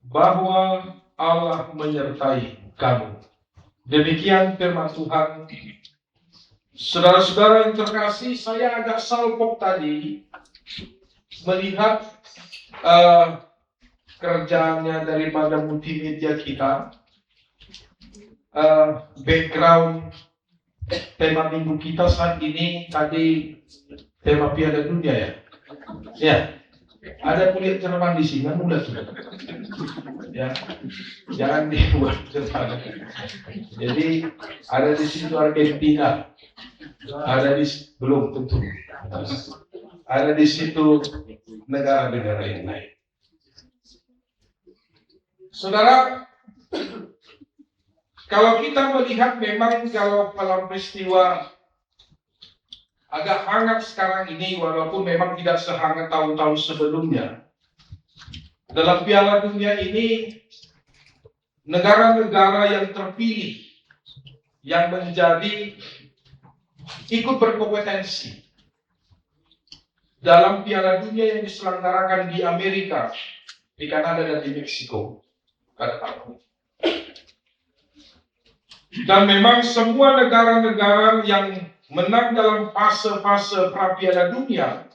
Speaker 6: bahwa Allah menyertai kamu. Demikian firman Tuhan. Saudara-saudara yang terkasih, saya agak salpok tadi melihat kerjanya daripada multimedia kita. Background tema minggu kita saat ini tadi tema Piala Dunia ya. Ya, ada kuliah Jerman di sini, mudah sudah. Ya, jangan dibuat Jerman. Jadi ada di situ Argentina, ada di belum tentu, ada di situ negara-negara yang lain. Saudara, kalau kita melihat memang kalau dalam peristiwa agak hangat sekarang ini, walaupun memang tidak sehangat tahun-tahun sebelumnya. Dalam Piala Dunia ini, negara-negara yang terpilih, yang menjadi ikut berkompetensi dalam Piala Dunia yang diselenggarakan di Amerika, di Kanada dan di Meksiko pada tahun ini. Dan memang semua negara-negara yang menang dalam fase-fase pra-Piala Dunia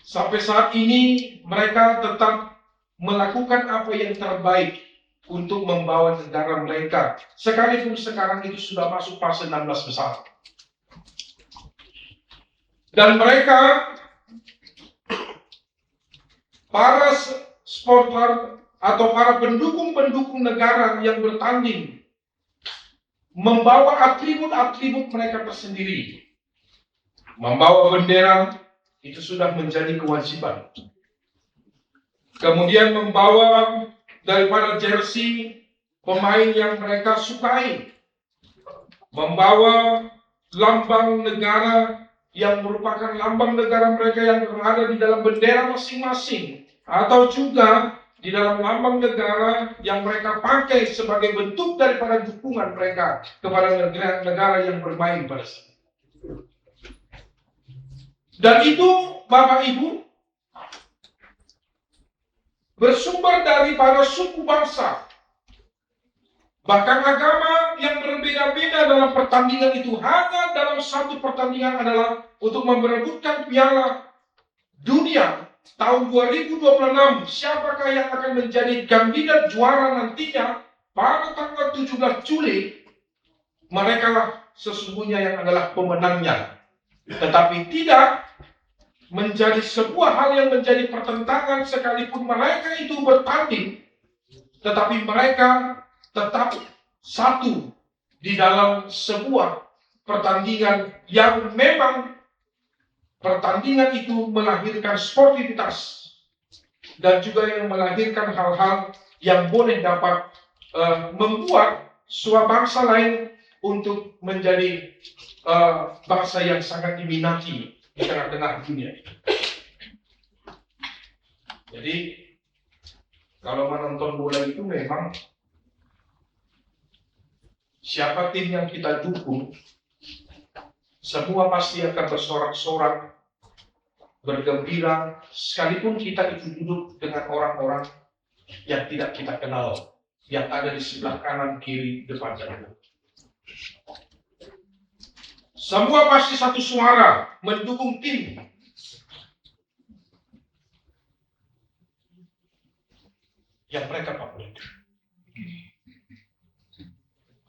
Speaker 6: sampai saat ini mereka tetap melakukan apa yang terbaik untuk membawa negara mereka, sekalipun sekarang itu sudah masuk fase 16 besar. Dan mereka, para supporter atau para pendukung-pendukung negara yang bertanding, membawa atribut-atribut mereka tersendiri. Membawa bendera itu sudah menjadi kewajiban. Kemudian membawa daripada jersey pemain yang mereka sukai. Membawa lambang negara yang merupakan lambang negara mereka yang berada di dalam bendera masing-masing. Atau juga di dalam lambang negara yang mereka pakai sebagai bentuk daripada dukungan mereka kepada negara yang bermain pada saat itu. Dan itu, Bapak Ibu, bersumber daripada suku bangsa. Bahkan agama yang berbeda-beda dalam pertandingan itu hanya dalam satu pertandingan adalah untuk memperebutkan Piala Dunia tahun 2026, siapakah yang akan menjadi kandidat juara nantinya pada tanggal 17 Juli, mereka lah sesungguhnya yang adalah pemenangnya. Tetapi tidak menjadi sebuah hal yang menjadi pertentangan sekalipun mereka itu bertanding, tetapi mereka tetap satu di dalam sebuah pertandingan yang memang pertandingan itu melahirkan sportivitas dan juga yang melahirkan hal-hal yang boleh dapat membuat suatu bangsa lain untuk menjadi bangsa yang sangat diminati di tengah-tengah dunia. Jadi kalau menonton bola itu memang siapa tim yang kita dukung, semua pasti akan bersorak-sorak, bergembira, sekalipun kita itu duduk dengan orang-orang yang tidak kita kenal, yang ada di sebelah kanan, kiri, depan, dan belakang. Semua pasti satu suara mendukung tim. Yang mereka favorit.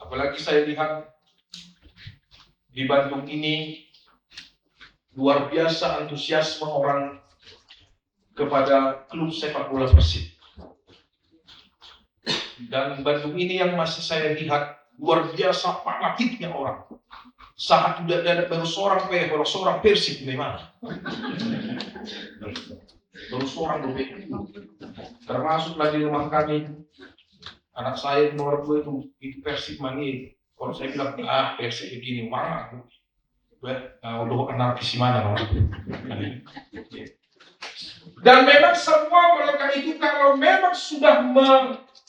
Speaker 6: Apalagi saya lihat di Bandung ini luar biasa antusiasme orang kepada klub sepak bola Persib. Dan Bandung ini yang masih saya lihat luar biasa fanatiknya orang. Saat sudah ada baru seorang Persib gimana? Baru seorang lebih. Termasuklah di rumah kami, anak saya nomor 2 itu Persib manggil. Kalau saya bilang, Persib begini, mana? Udah anarkis mana? Dan memang semua mereka itu kalau memang sudah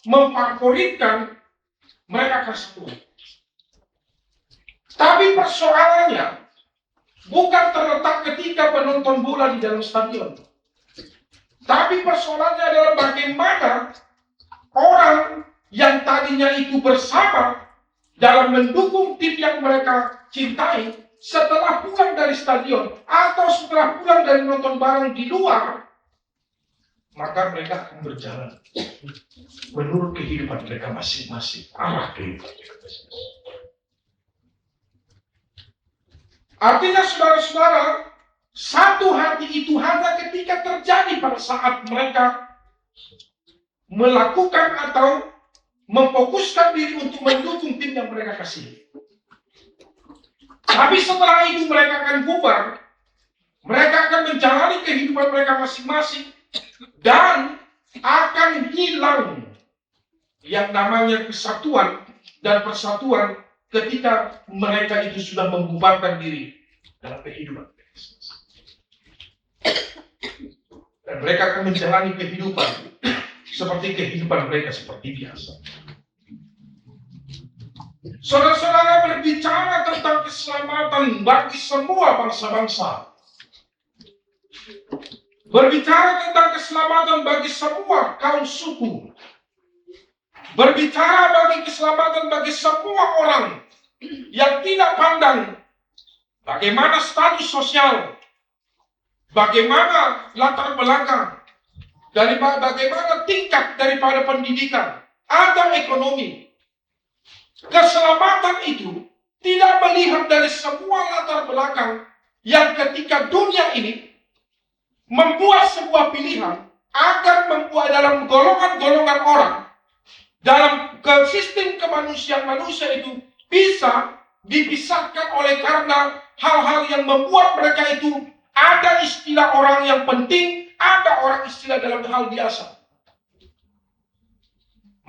Speaker 6: memfavoritkan, mereka akan satu. Tapi persoalannya bukan terletak ketika penonton bola di dalam stadion. Tapi persoalannya adalah bagaimana orang yang tadinya itu bersama dalam mendukung tim yang mereka cintai setelah pulang dari stadion atau setelah pulang dari nonton bareng di luar, maka mereka akan berjalan menurut kehidupan mereka masing-masing, arah kehidupan mereka masing-masing. Artinya saudara-saudara, satu hati itu hanya ketika terjadi pada saat mereka melakukan atau memfokuskan diri untuk mendukung tim yang mereka kasih. Tapi setelah itu mereka akan bubar, mereka akan menjalani kehidupan mereka masing-masing dan akan hilang yang namanya kesatuan dan persatuan ketika mereka itu sudah membubarkan diri dalam kehidupan mereka. Dan mereka akan menjalani kehidupan seperti kehidupan mereka seperti biasa. Saudara-saudara, berbicara tentang keselamatan bagi semua bangsa-bangsa. Berbicara tentang keselamatan bagi semua kaum suku. Berbicara bagi keselamatan bagi semua orang yang tidak pandang bagaimana status sosial, bagaimana latar belakang, bagaimana tingkat daripada pendidikan atau ekonomi. Keselamatan itu tidak melihat dari semua latar belakang yang ketika dunia ini membuat sebuah pilihan agar membuat dalam golongan-golongan orang, dalam sistem kemanusiaan manusia itu bisa dipisahkan oleh karena hal-hal yang membuat mereka itu ada istilah orang yang penting, ada orang istilah dalam hal biasa.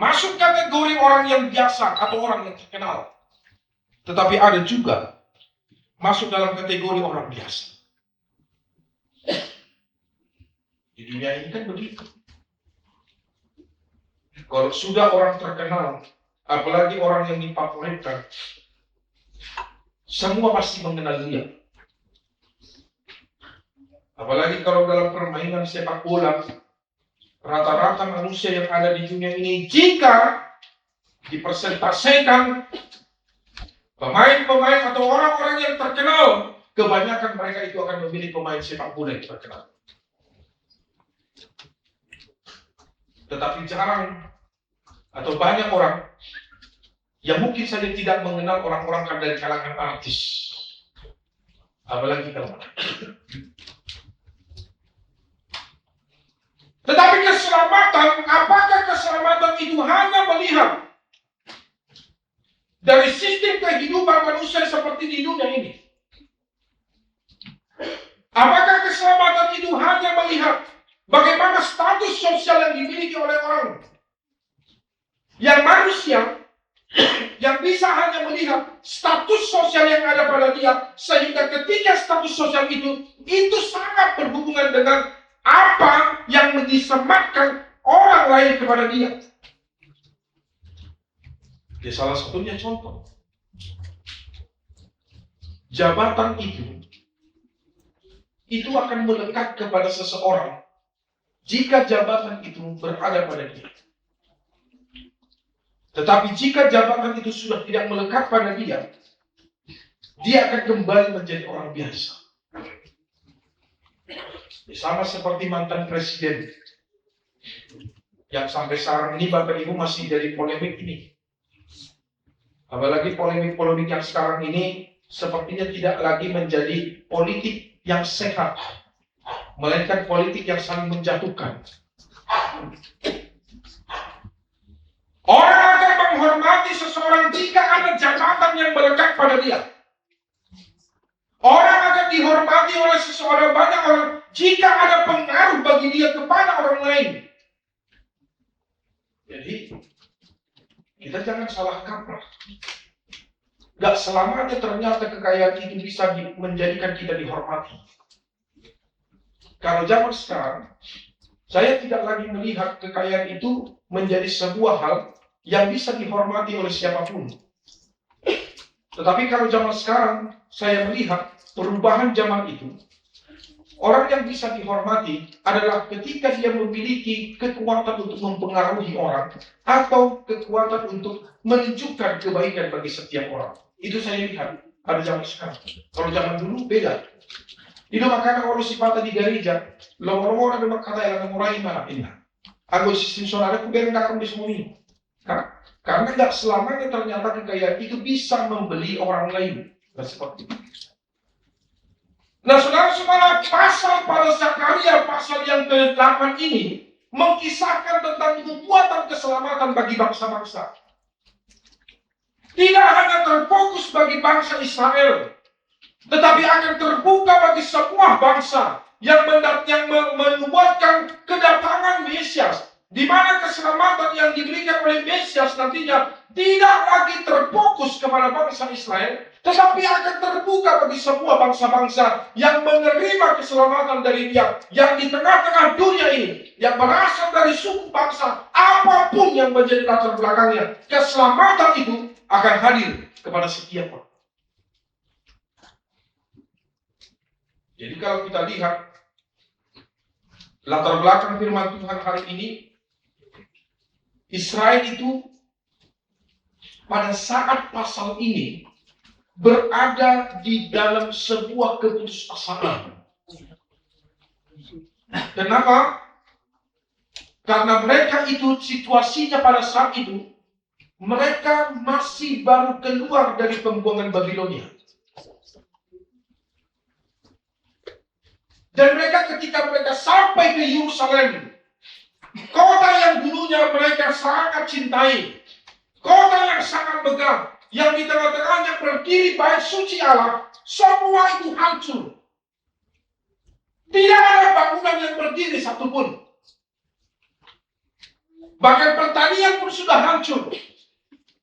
Speaker 6: Masuk kategori orang yang biasa atau orang yang terkenal. Tetapi ada juga masuk dalam kategori orang biasa. Di dunia ini kan begitu. Kalau sudah orang terkenal, apalagi orang yang dipamerkan, semua pasti mengenal dia. Apalagi kalau dalam permainan sepak bola, rata-rata manusia yang ada di dunia ini, jika dipresentasikan pemain-pemain atau orang-orang yang terkenal, kebanyakan mereka itu akan memilih pemain sepak bola yang terkenal. Tetapi jarang atau banyak orang yang mungkin saja tidak mengenal orang-orang dari kalangan artis, apalagi kalau tetapi keselamatan, apakah keselamatan itu hanya melihat dari sistem kehidupan manusia seperti di dunia ini? Apakah keselamatan itu hanya melihat bagaimana status sosial yang dimiliki oleh orang? Yang manusia yang bisa hanya melihat status sosial yang ada pada dia, sehingga ketika status sosial itu sangat berhubungan dengan apa yang disematkan orang lain kepada dia. Ya, salah satunya contoh, jabatan itu akan melekat kepada seseorang jika jabatan itu berada pada dia. Tetapi jika jabatan itu sudah tidak melekat pada dia, dia akan kembali menjadi orang biasa. Sama seperti mantan presiden yang sampai sekarang ini Bapak Ibu masih jadi polemik ini. Apalagi polemik-polemik yang sekarang ini sepertinya tidak lagi menjadi politik yang sehat, melainkan politik yang saling menjatuhkan. Orang akan menghormati seseorang jika ada jabatan yang melekat pada dia. Orang akan dihormati oleh seseorang, banyak orang, jika ada pengaruh bagi dia kepada orang lain. Jadi, kita jangan salah kaprah. Gak selamanya ternyata kekayaan itu bisa menjadikan kita dihormati. Kalau zaman sekarang, saya tidak lagi melihat kekayaan itu menjadi sebuah hal yang bisa dihormati oleh siapapun. Tetapi kalau zaman sekarang, saya melihat perubahan zaman itu, Orang yang bisa dihormati adalah ketika dia memiliki kekuatan untuk mempengaruhi orang atau kekuatan untuk menunjukkan kebaikan bagi setiap orang. Itu saya lihat pada zaman sekarang. Kalau zaman dulu beda. Itu makanya kalau sifat di gereja, loro-loro ada kata yang mengurangi mana ini. Aku sistem saudara kubiar nggak akan disemui. Karena nggak selamanya ternyata kekayaan itu bisa membeli orang lain. Nah, seperti itu. Nah, saudara-saudara, pasal pada Zakaria, pasal yang ke-8 ini mengkisahkan tentang nubuatan keselamatan bagi bangsa-bangsa. Tidak hanya terfokus bagi bangsa Israel, tetapi akan terbuka bagi semua bangsa yang menubuatkan kedatangan Mesias, di mana keselamatan yang diberikan oleh Mesias nantinya tidak lagi terfokus kepada bangsa Israel, tetapi akan terbuka bagi semua bangsa-bangsa yang menerima keselamatan dari Dia, yang di tengah-tengah dunia ini, yang berasal dari suku bangsa, apapun yang menjadi latar belakangnya, keselamatan itu akan hadir kepada setiap orang. Jadi kalau kita lihat latar belakang firman Tuhan hari ini, Israel itu pada saat pasal ini berada di dalam sebuah keputusasaan. Kenapa? Karena mereka itu situasinya pada saat itu, mereka masih baru keluar dari pembuangan Babilonia. Dan mereka ketika mereka sampai ke Yerusalem, kota yang dulunya mereka sangat cintai, kota yang sangat megah, yang di tengah-tengahnya berdiri bait suci Allah, semua itu hancur. Tidak ada bangunan yang berdiri satupun. Bahkan pertanian pun sudah hancur.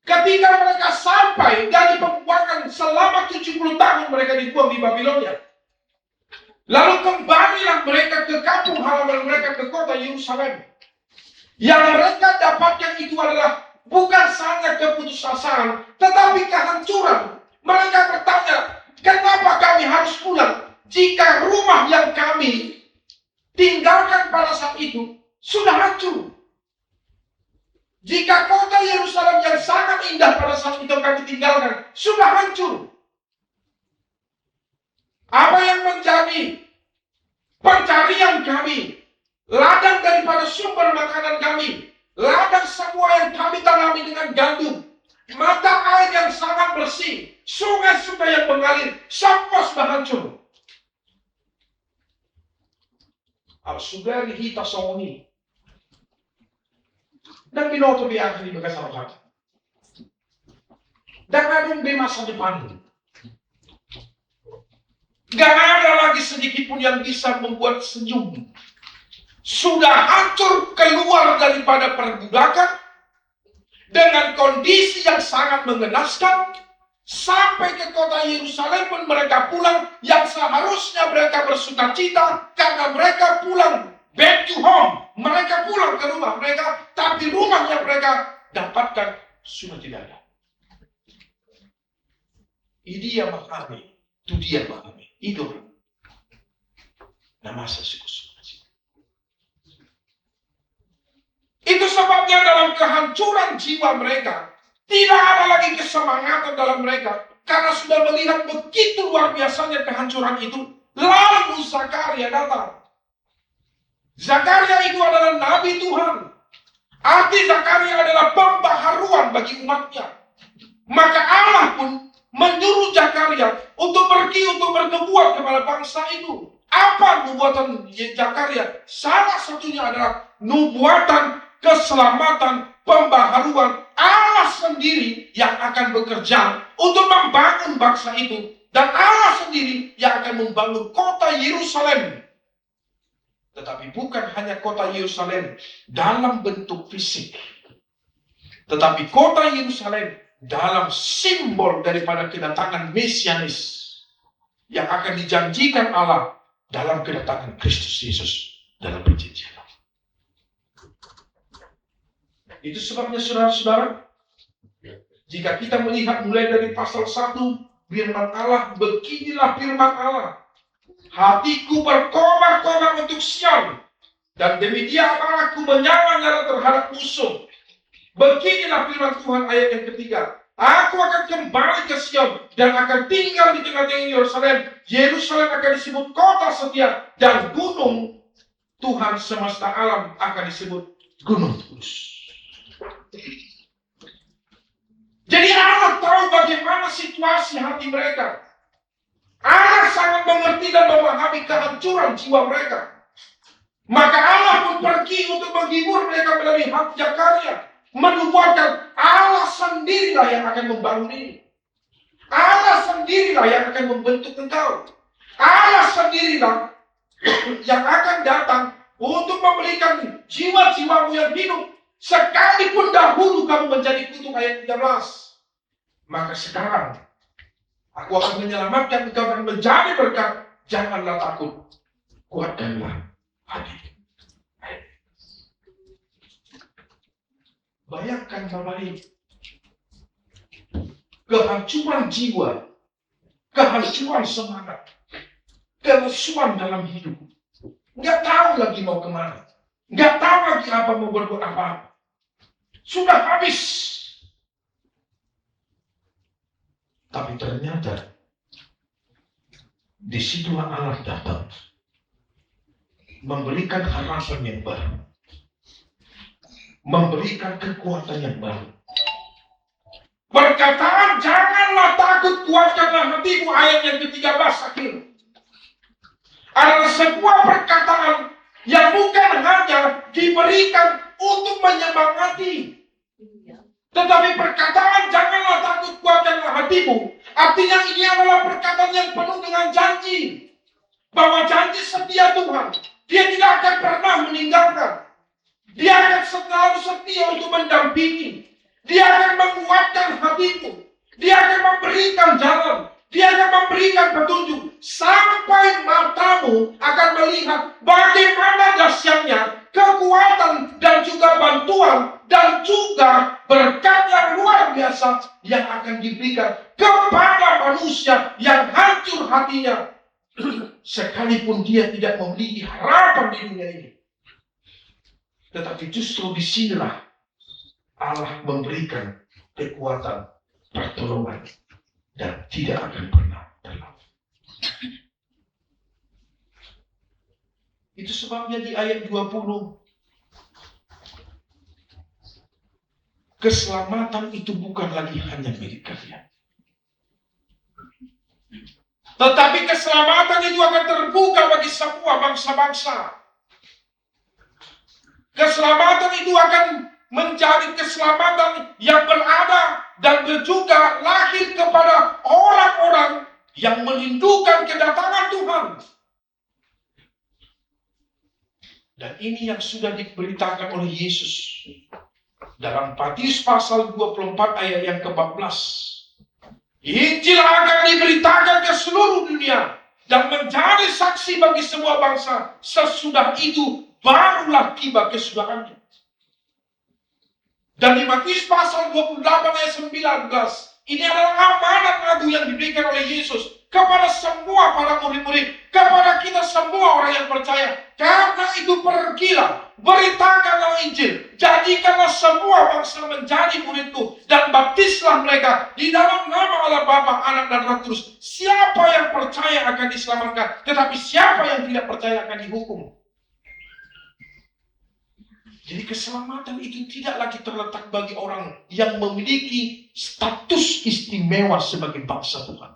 Speaker 6: Ketika mereka sampai dari pembuangan selama 70 tahun mereka dibuang di Babilonia. Lalu kembalilah mereka ke kampung halaman mereka, ke kota Yerusalem. Yang mereka dapatkan itu adalah bukan saja keputusasaan, tetapi kehancuran. Mereka bertanya, kenapa kami harus pulang jika rumah yang kami tinggalkan pada saat itu sudah hancur? Jika kota Yerusalem yang sangat indah pada saat itu kami tinggalkan sudah hancur. Apa yang menjadi pencarian kami, ladang daripada sumber makanan kami, ladang semua yang kami tanami dengan gandum, mata air yang sangat bersih, sungai-sungai yang mengalir, semua sudah hancur. Al-Sudah dihita songoni. Dan binoto biar di bekas hati. Dan ada di masa depan. Gak ada lagi sedikit pun yang bisa membuat senyum. Sudah hancur keluar daripada perbudakan dengan kondisi yang sangat mengenaskan. Sampai ke kota Yerusalem pun mereka pulang, yang seharusnya mereka bersuka cita karena mereka pulang back to home. Mereka pulang ke rumah mereka, tapi rumah yang mereka dapatkan sudah tidak ada. Dia memahami, itu dia memahami. Itu nama sesuatu. Itu sebabnya dalam kehancuran jiwa mereka tidak ada lagi kesemangatan dalam mereka karena sudah melihat begitu luar biasanya kehancuran itu. Lalu Zakaria datang. Zakaria itu adalah nabi Tuhan. Arti Zakaria adalah pembaharuan bagi umatnya. Maka Allah pun menyuruh Zakaria untuk pergi untuk bernubuat kepada bangsa itu. Apa nubuatan Zakaria? Salah satunya adalah nubuatan keselamatan, pembaharuan. Allah sendiri yang akan bekerja untuk membangun bangsa itu. Dan Allah sendiri yang akan membangun kota Yerusalem. Tetapi bukan hanya kota Yerusalem dalam bentuk fisik. Tetapi kota Yerusalem dalam simbol daripada kedatangan Mesianis yang akan dijanjikan Allah dalam kedatangan Kristus Yesus dalam perjanjian. Itu sebabnya saudara-saudara, jika kita melihat mulai dari pasal 1 firman Allah, beginilah firman Allah.
Speaker 4: Hatiku berkobar-kobar untuk Sion, dan demi dia aku menyala-nyala terhadap musuh. Beginilah firman Tuhan ayat yang ketiga. Aku akan kembali ke Sion dan akan tinggal di tengah-tengah Yerusalem. Yerusalem akan disebut kota setia, dan gunung Tuhan semesta alam akan disebut Gunung Kudus. Jadi Allah tahu bagaimana situasi hati mereka. Allah sangat mengerti dan memahami kehancuran jiwa mereka. Maka Allah pun pergi untuk menghibur mereka melalui hak Zakaria, menubuatkan Allah sendirilah yang akan membangun ini. Allah sendirilah yang akan membentuk engkau. Allah sendirilah yang akan datang untuk memberikan jiwa-jiwamu yang hidup. Sekalipun dahulu kamu menjadi kutuk, ayat 13. Maka sekarang aku akan menyelamatkan engkau dan menjadi berkat. Janganlah takut, kuatkanlah hati. Bayangkan Bapak Ibu, kehancuran jiwa, kehancuran semangat, kerusuhan dalam hidup. Nggak tahu lagi mau kemana, nggak tahu lagi apa mau berbuat apa. Sudah habis. Tapi ternyata disitulah Allah datang, memberikan harapan yang baru, memberikan kekuatan yang baru. Perkataan janganlah takut, kuatkanlah hatimu, ayat yang ke-13 akhir, adalah sebuah perkataan yang bukan hanya diberikan untuk menyemangati, tetapi perkataan janganlah takut, kuatkanlah hatimu, artinya ini adalah perkataan yang penuh dengan janji, bahwa janji setia Tuhan. Dia tidak akan pernah meninggalkan. Dia akan selalu setia untuk mendampingi. Dia akan menguatkan hatimu. Dia akan memberikan jalan. Dia akan memberikan petunjuk. Sampai matamu akan melihat bagaimana dahsyatnya kekuatan dan juga bantuan dan juga berkat yang luar biasa yang akan diberikan kepada manusia yang hancur hatinya. Sekalipun dia tidak memiliki harapan di dunia ini. Tetapi justru disinilah Allah memberikan kekuatan, pertolongan, dan tidak akan pernah terlambat. Itu sebabnya di ayat 20, keselamatan itu bukan lagi hanya milik kalian, tetapi keselamatan itu akan terbuka bagi semua bangsa-bangsa. Keselamatan itu akan menjadi keselamatan yang berada dan juga lahir kepada orang-orang yang merindukan kedatangan Tuhan. Dan ini yang sudah diberitakan oleh Yesus dalam Matius pasal 24 ayat yang ke-14. Injil akan diberitakan ke seluruh dunia dan menjadi saksi bagi semua bangsa. Sesudah itu barulah tiba kesudahannya. Dan di Matius pasal 28 ayat 19, ini adalah amanat agung yang diberikan oleh Yesus kepada semua para murid-murid, kepada kita semua orang yang percaya. Karena itu pergilah, beritakanlah Injil, jadikanlah semua bangsa menjadi muridku, dan baptislah mereka di dalam nama Allah Bapa, Anak dan Roh Kudus. Siapa yang percaya akan diselamatkan, tetapi siapa yang tidak percaya akan dihukum. Jadi keselamatan itu tidak lagi terletak bagi orang yang memiliki status istimewa sebagai bangsa Tuhan.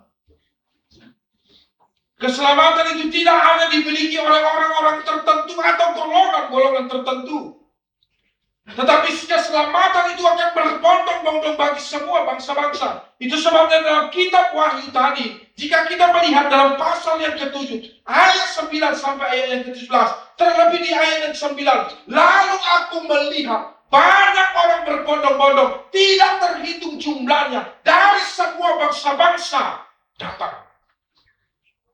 Speaker 4: Keselamatan itu tidak hanya dimiliki oleh orang-orang tertentu atau golongan-golongan tertentu. Tetapi keselamatan itu akan berbondong-bondong bagi semua bangsa-bangsa. Itu sebabnya dalam kitab Wahyu tadi, jika kita melihat dalam pasal yang ke-7, ayat 9 sampai ayat yang ke-17, terlebih di ayat yang 9, lalu aku melihat banyak orang berbondong-bondong, tidak terhitung jumlahnya, dari semua bangsa-bangsa datang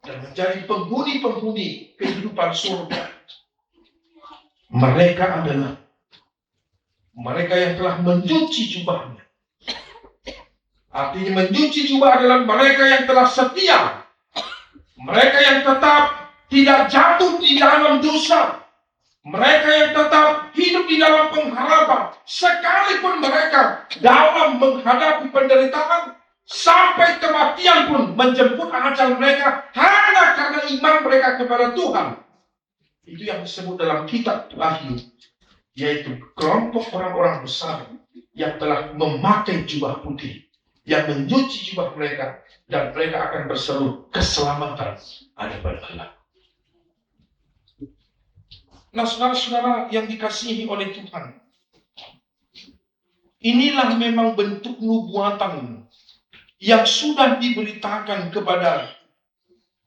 Speaker 4: dan menjadi penghuni-penghuni kehidupan surga. Mereka adalah mereka yang telah mencuci jubahnya. Artinya mencuci jubah adalah mereka yang telah setia, mereka yang tetap tidak jatuh di dalam dosa. Mereka yang tetap hidup di dalam pengharapan, sekalipun mereka dalam menghadapi penderitaan, sampai kematian pun menjemput ajal mereka hanya karena iman mereka kepada Tuhan. Itu yang disebut dalam kitab Wahyu, yaitu kelompok orang-orang besar yang telah memakai jubah putih, yang menyuci jubah mereka, dan mereka akan berseru, keselamatan ada pada Allah. Nah, saudara-saudara yang dikasihi oleh Tuhan, inilah memang bentuk nubuatan yang sudah diberitakan kepada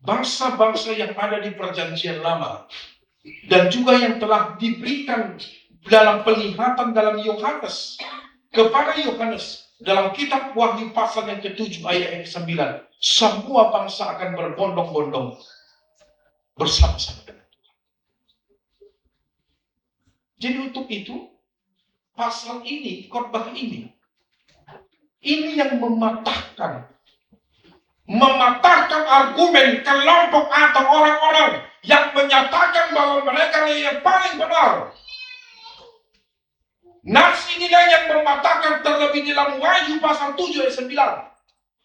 Speaker 4: bangsa-bangsa yang ada di perjanjian lama, dan juga yang telah diberikan dalam penglihatan dalam Yohanes, kepada Yohanes dalam kitab Wahyu pasal yang ke-7 ayat yang ke-9. Semua bangsa akan berbondong-bondong bersama-sama dengan Tuhan. Jadi untuk itu, pasal ini, khotbah ini yang mematahkan argumen kelompok atau orang-orang yang menyatakan bahwa mereka yang paling benar. Nas inilah yang mematahkan terlebih dalam Wahyu pasal 7 ayat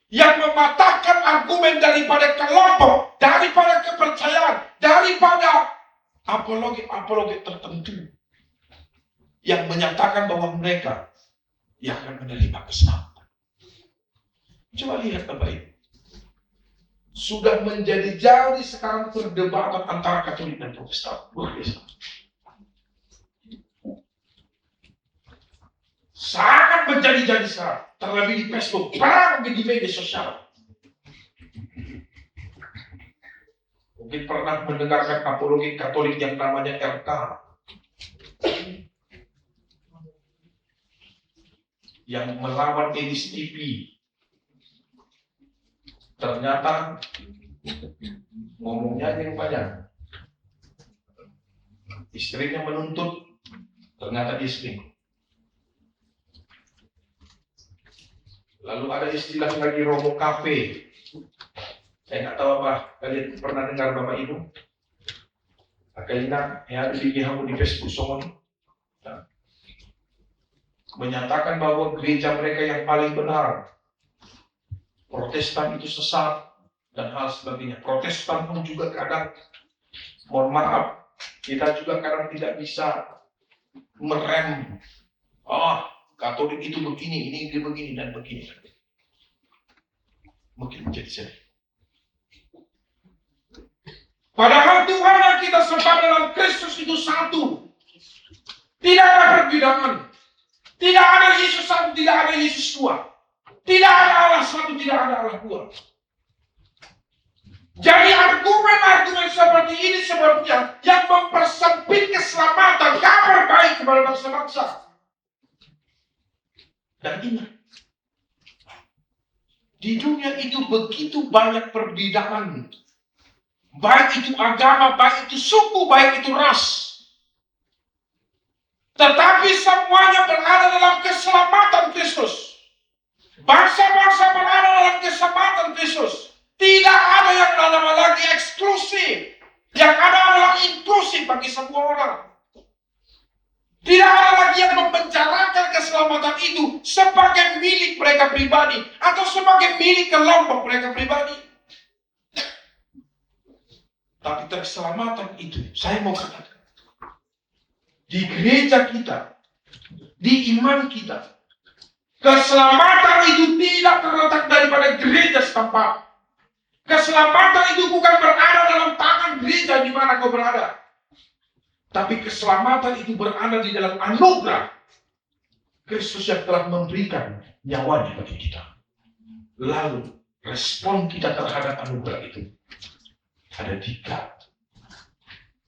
Speaker 4: 9, yang mematahkan argumen daripada kelompok, daripada kepercayaan, daripada apologet tertentu yang menyatakan bahwa mereka yang akan menerima keselamatan. Coba lihat Bapak Ibu, sudah menjadi jari sekarang perdebatan antara Katolik dan Protestan. Luar biasa. Sangat menjadi-jadi sekarang, terlebih di Facebook, perang di media sosial. Mungkin pernah mendengarkan apologi Katolik yang namanya RK, yang melawan Edis TV. Ternyata ngomongnya yang banyak. Istrinya menuntut, ternyata dia selingkuh. Lalu ada istilah lagi Romo Cafe. Saya nggak tahu apa kalian pernah dengar Bapak Ibu? Kalian yang ada di GHM di Facebook somon menyatakan bahwa gereja mereka yang paling benar, Protestan itu sesat dan hal sebagainya. Protestan pun juga kadang, mohon maaf, kita juga kadang tidak bisa merem. Katolik itu begini, ini begini dan begini. Mungkin menjadi sedih. Padahal Tuhan yang kita sembah dalam Kristus itu satu. Tidak ada perbedaan. Tidak ada Yesus satu, tidak ada Yesus dua. Tidak ada Allah satu, tidak ada Allah dua. Jadi argumen-argumen seperti ini sebabnya yang mempersempit keselamatan, kabar baik kepada bangsa-bangsa. Dan ingat, di dunia itu begitu banyak perbedaan. Baik itu agama, baik itu suku, baik itu ras. Tetapi semuanya berada dalam keselamatan Kristus. Bangsa-bangsa berada dalam keselamatan Kristus. Tidak ada yang namanya lagi eksklusif. Yang ada adalah inklusif bagi semua orang. Tidak ada lagi yang mempenjarakan keselamatan itu sebagai milik mereka pribadi atau sebagai milik kelompok mereka pribadi. Tapi keselamatan itu, saya mau katakan, di gereja kita, di iman kita, keselamatan itu tidak terletak daripada gereja setempat. Keselamatan itu bukan berada dalam tangan gereja di mana kau berada. Tapi keselamatan itu berada di dalam anugerah Kristus yang telah memberikan nyawanya bagi kita. Lalu respon kita terhadap anugerah itu ada 3.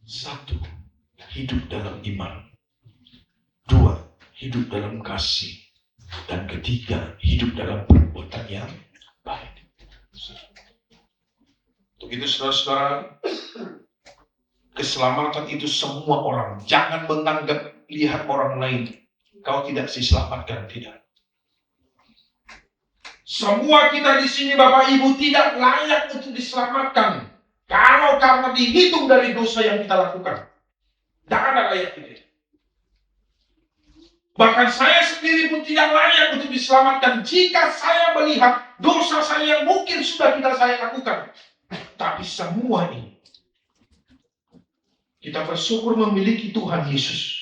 Speaker 4: 1, hidup dalam iman. 2, hidup dalam kasih. Dan 3, hidup dalam perbuatan yang baik. Untuk itu saudara-saudara, keselamatan itu semua orang. Jangan menganggap lihat orang lain. Kau tidak diselamatkan, tidak. Semua kita di sini Bapak Ibu tidak layak untuk diselamatkan. Kalau karena dihitung dari dosa yang kita lakukan. Tidak ada layak itu. Bahkan saya sendiri pun tidak layak untuk diselamatkan jika saya melihat dosa saya yang mungkin sudah saya lakukan. Tapi semua ini, kita bersyukur memiliki Tuhan Yesus.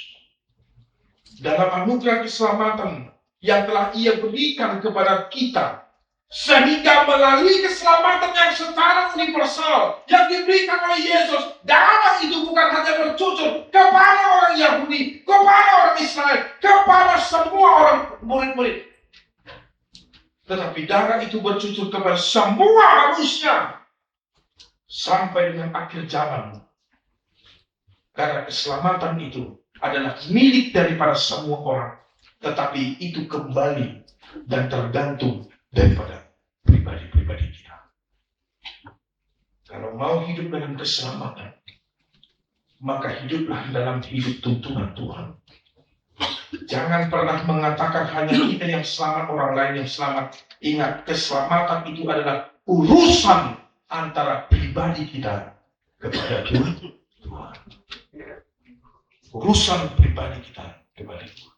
Speaker 4: Dalam anugerah keselamatan yang telah Ia berikan kepada kita. Sehingga melalui keselamatan yang secara universal yang diberikan oleh Yesus, darah itu bukan hanya bercucur kepada orang Yahudi, kepada orang Israel, kepada semua orang murid-murid. Tetapi darah itu bercucur kepada semua manusia sampai dengan akhir zaman. Karena keselamatan itu adalah milik daripada semua orang. Tetapi itu kembali dan tergantung daripada pribadi-pribadi kita. Kalau mau hidup dengan keselamatan, maka hiduplah dalam hidup tuntunan Tuhan. Jangan pernah mengatakan hanya kita yang selamat, orang lain yang selamat. Ingat, keselamatan itu adalah urusan antara pribadi kita kepada Tuhan. Urusan pribadi kita kepada Tuhan.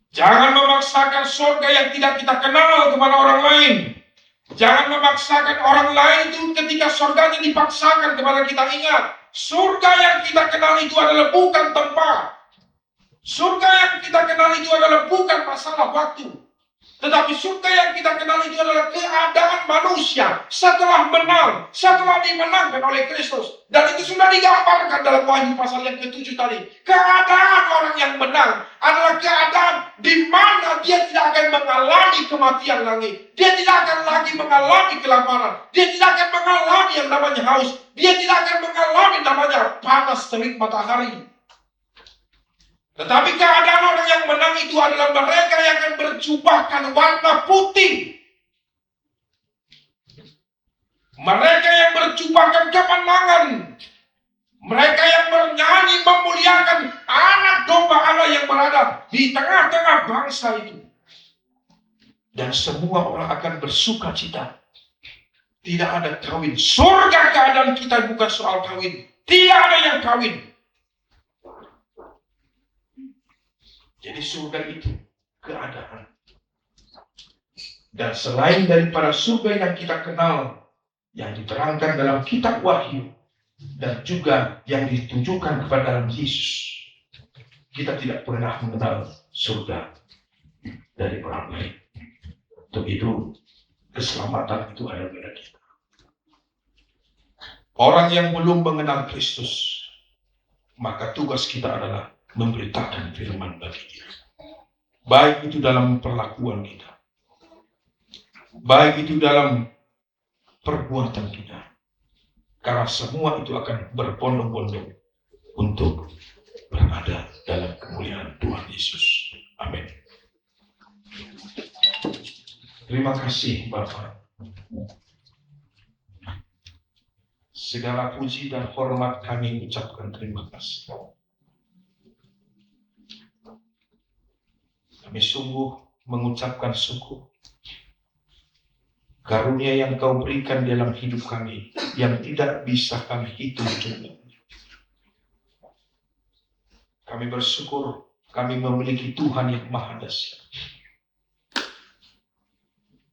Speaker 4: Jangan memaksakan surga yang tidak kita kenal kepada orang lain. Jangan memaksakan orang lain itu ketika surganya dipaksakan kepada kita. Ingat, surga yang kita kenal itu adalah bukan tempat. Surga yang kita kenal itu adalah bukan masalah waktu. Tetapi surga yang kita kenal itu adalah keadaan manusia setelah menang, setelah dimenangkan oleh Kristus. Dan itu sudah digambarkan dalam Wahyu pasal yang ke-7 tadi. Keadaan orang yang menang adalah keadaan di mana dia tidak akan mengalami kematian lagi. Dia tidak akan lagi mengalami kelaparan. Dia tidak akan mengalami yang namanya haus. Dia tidak akan mengalami namanya panas terik matahari. Tetapi keadaan orang yang menang itu adalah mereka yang akan berjubahkan warna putih. Mereka yang berjubahkan kemenangan. Mereka yang bernyanyi memuliakan anak domba Allah yang berada di tengah-tengah bangsa itu. Dan semua orang akan bersuka cita. Tidak ada kawin. Surga keadaan kita bukan soal kawin. Tidak ada yang kawin. Jadi surga itu keadaan. Dan selain daripada surga yang kita kenal, yang diterangkan dalam kitab Wahyu, dan juga yang ditujukan kepada dalam Yesus, kita tidak pernah mengenal surga dari orang lain. Untuk itu, keselamatan itu ada pada kita. Orang yang belum mengenal Kristus, maka tugas kita adalah memberitakan firman bagi dia. Baik itu dalam perlakuan kita, baik itu dalam perbuatan kita. Karena semua itu akan berbondong-bondong untuk berada dalam kemuliaan Tuhan Yesus. Amin. Terima kasih Bapa. Segala puji dan hormat kami ucapkan terima kasih. Kami sungguh mengucapkan syukur. Karunia yang Kau berikan dalam hidup kami, yang tidak bisa kami hitung jumlahnya. Kami bersyukur kami memiliki Tuhan yang Maha Dahsyat.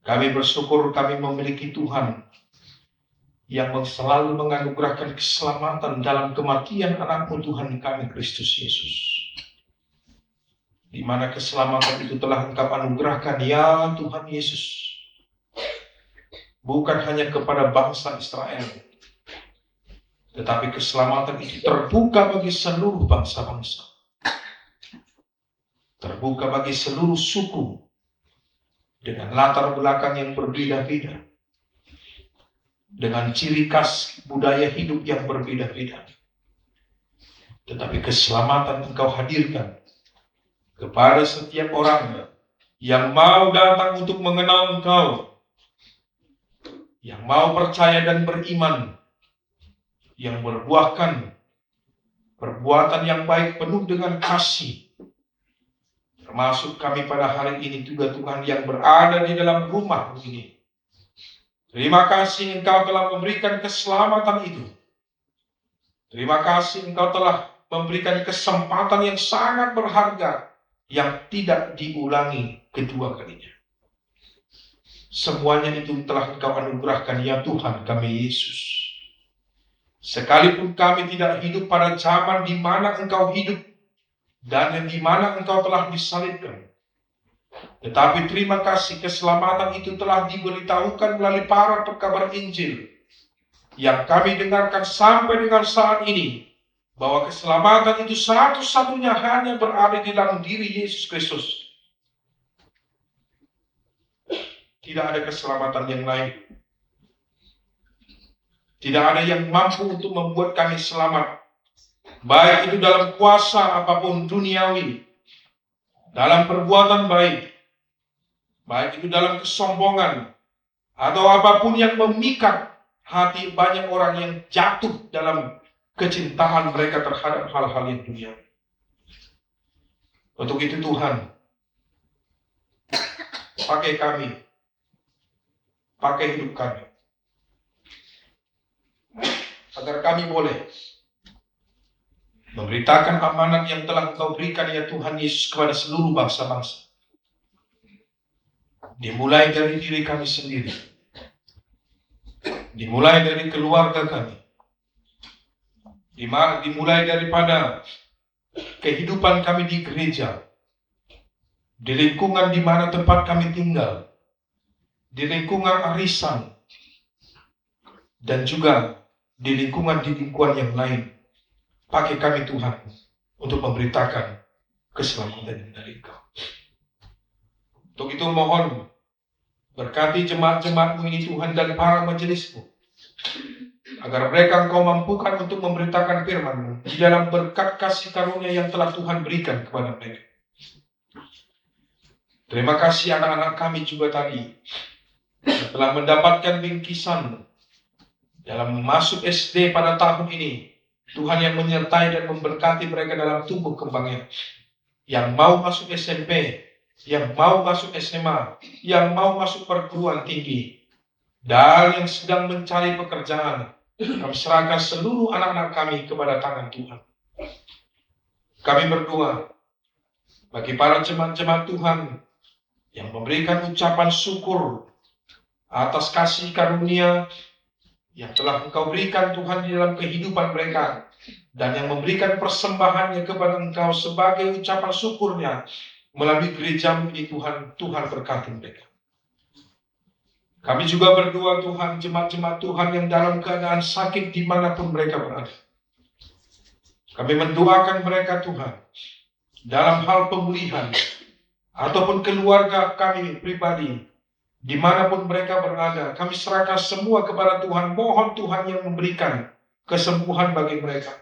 Speaker 4: Kami bersyukur kami memiliki Tuhan yang selalu menganugerahkan keselamatan dalam kematian anak-Mu Tuhan kami Kristus Yesus. Di mana keselamatan itu telah Engkau anugerahkan, ya Tuhan Yesus. Bukan hanya kepada bangsa Israel, tetapi keselamatan itu terbuka bagi seluruh bangsa-bangsa. Terbuka bagi seluruh suku, dengan latar belakang yang berbeda-beda. Dengan ciri khas budaya hidup yang berbeda-beda. Tetapi keselamatan Engkau hadirkan kepada setiap orang yang mau datang untuk mengenal Engkau, yang mau percaya dan beriman, yang berbuahkan perbuatan yang baik penuh dengan kasih. Termasuk kami pada hari ini juga Tuhan yang berada di dalam rumah ini. Terima kasih Engkau telah memberikan keselamatan itu. Terima kasih Engkau telah memberikan kesempatan yang sangat berharga yang tidak diulangi kedua kalinya. Semuanya itu telah Engkau anugerahkan ya Tuhan kami Yesus. Sekalipun kami tidak hidup pada zaman di mana Engkau hidup dan di mana Engkau telah disalibkan. Tetapi terima kasih keselamatan itu telah diberitahukan melalui para pekabar Injil yang kami dengarkan sampai dengan saat ini, bahwa keselamatan itu satu-satunya hanya berada di dalam diri Yesus Kristus. Tidak ada keselamatan yang lain. Tidak ada yang mampu untuk membuat kami selamat, baik itu dalam kuasa apapun duniawi, dalam perbuatan baik itu dalam kesombongan, atau apapun yang memikat hati banyak orang yang jatuh dalam kecintaan mereka terhadap hal-hal yang duniawi. Untuk itu Tuhan, pakai kami, pakai hidup kami, agar kami boleh memberitakan amanat yang telah Engkau berikan ya Tuhan Yesus kepada seluruh bangsa-bangsa. Dimulai dari diri kami sendiri, dimulai dari keluarga kami, dimulai daripada kehidupan kami di gereja, di lingkungan di mana tempat kami tinggal, di lingkungan arisan, dan juga di lingkungan yang lain. Pakai kami Tuhan untuk memberitakan keselamatan dari Engkau. Untuk itu mohon berkati jemaat-jemaat-Mu ini Tuhan dan para majelis-Mu, agar mereka Engkau mampukan untuk memberitakan firman-Mu di dalam berkat kasih karunia yang telah Tuhan berikan kepada mereka. Terima kasih anak-anak kami juga tadi yang telah mendapatkan bingkisan dalam masuk SD pada tahun ini. Tuhan yang menyertai dan memberkati mereka dalam tumbuh kembangnya. Yang mau masuk SMP, yang mau masuk SMA, yang mau masuk perguruan tinggi, dan yang sedang mencari pekerjaan, kami serahkan seluruh anak-anak kami kepada tangan Tuhan. Kami berdoa bagi para jemaat-jemaat Tuhan yang memberikan ucapan syukur atas kasih karunia yang telah Engkau berikan Tuhan di dalam kehidupan mereka, dan yang memberikan persembahannya kepada Engkau sebagai ucapan syukurnya melalui gereja ini Tuhan berkati mereka. Kami juga berdoa Tuhan, jemaat-jemaat Tuhan yang dalam keadaan sakit dimanapun mereka berada. Kami mendoakan mereka Tuhan, dalam hal pemulihan, ataupun keluarga kami pribadi, dimanapun mereka berada, kami serahkan semua kepada Tuhan. Mohon Tuhan yang memberikan kesembuhan bagi mereka.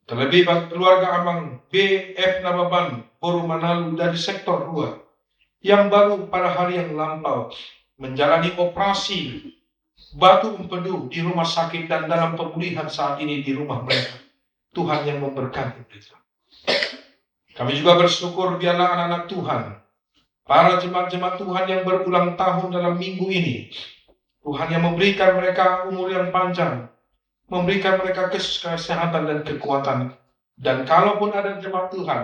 Speaker 4: Terlebih bagi keluarga Amang B.F. Nababan, Boru Manalu dari sektor 2, yang baru pada hari yang lampau menjalani operasi batu empedu di rumah sakit dan dalam pemulihan saat ini di rumah mereka. Tuhan yang memberkati mereka. Kami juga bersyukur biarlah anak-anak Tuhan, para jemaat-jemaat Tuhan yang berulang tahun dalam minggu ini, Tuhan yang memberikan mereka umur yang panjang, memberikan mereka kesehatan dan kekuatan. Dan kalaupun ada jemaat Tuhan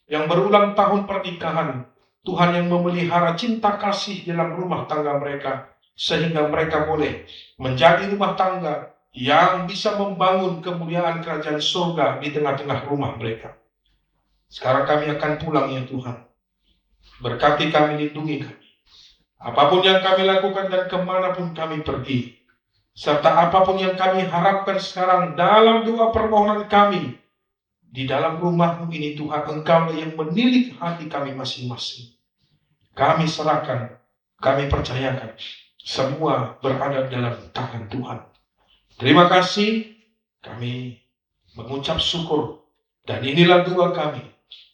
Speaker 4: yang berulang tahun pernikahan, Tuhan yang memelihara cinta kasih dalam rumah tangga mereka, sehingga mereka boleh menjadi rumah tangga yang bisa membangun kemuliaan kerajaan surga di tengah-tengah rumah mereka. Sekarang kami akan pulang ya Tuhan. Berkati kami, lindungi kami. Apapun yang kami lakukan dan kemanapun kami pergi, serta apapun yang kami harapkan sekarang dalam doa permohonan kami, di dalam rumah-Mu ini Tuhan, Engkau yang menilik hati kami masing-masing. Kami serahkan, kami percayakan, semua berada dalam tangan Tuhan. Terima kasih, kami mengucap syukur, dan inilah doa kami,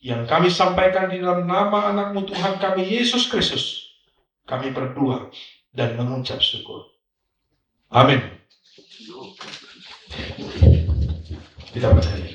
Speaker 4: yang kami sampaikan di dalam nama anak-Mu Tuhan kami, Yesus Kristus. Kami berdoa dan mengucap syukur. Amin. Kita berdiri.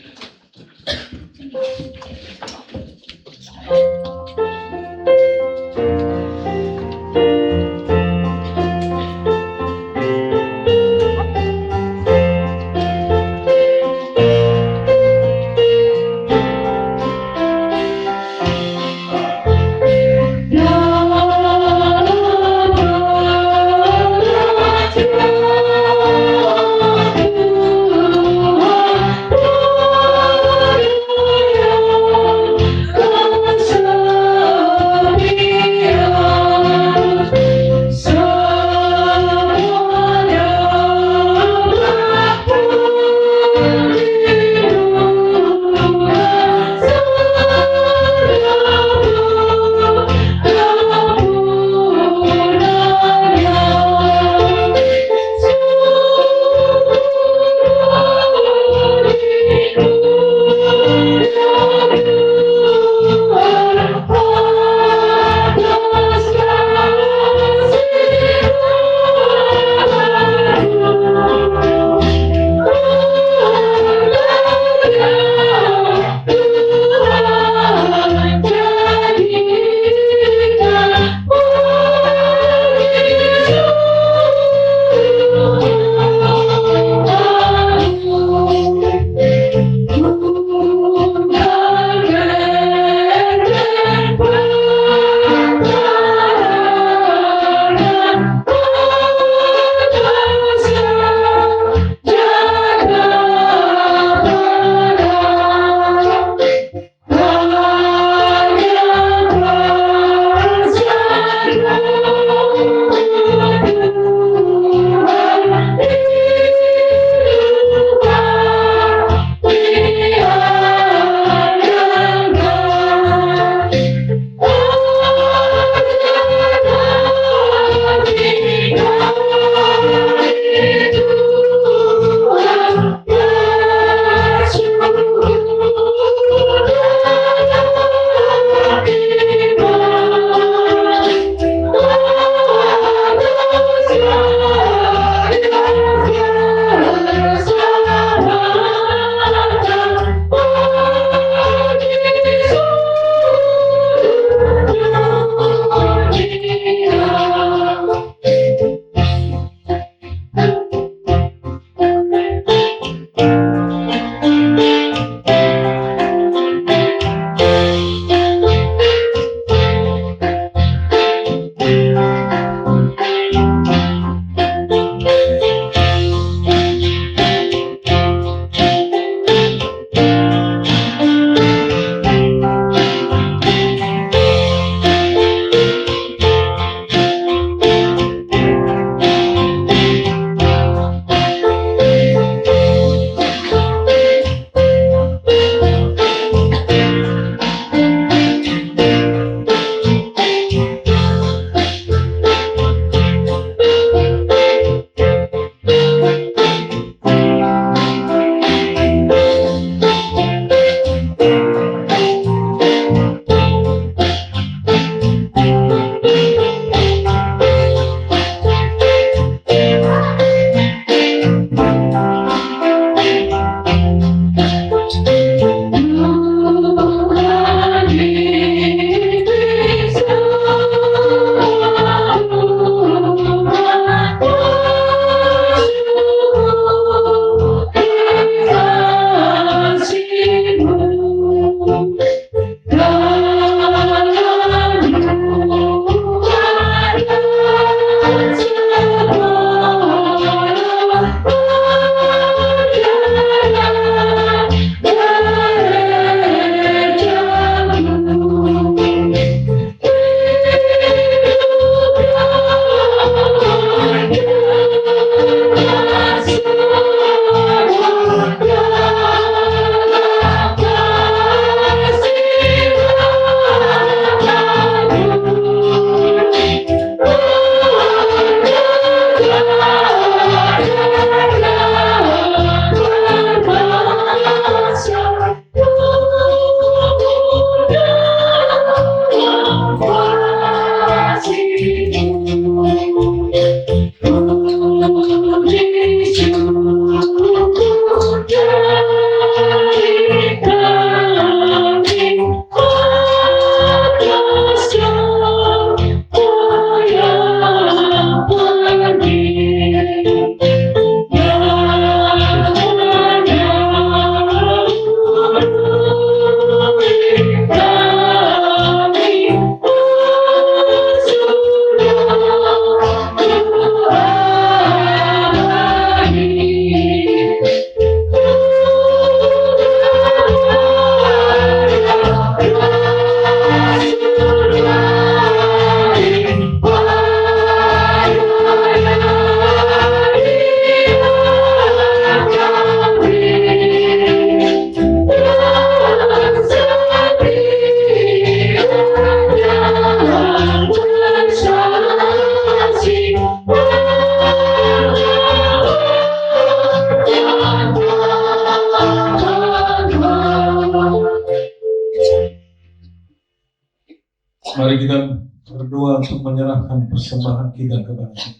Speaker 9: Mari kita berdoa untuk menyerahkan persembahan kita kepada Tuhan.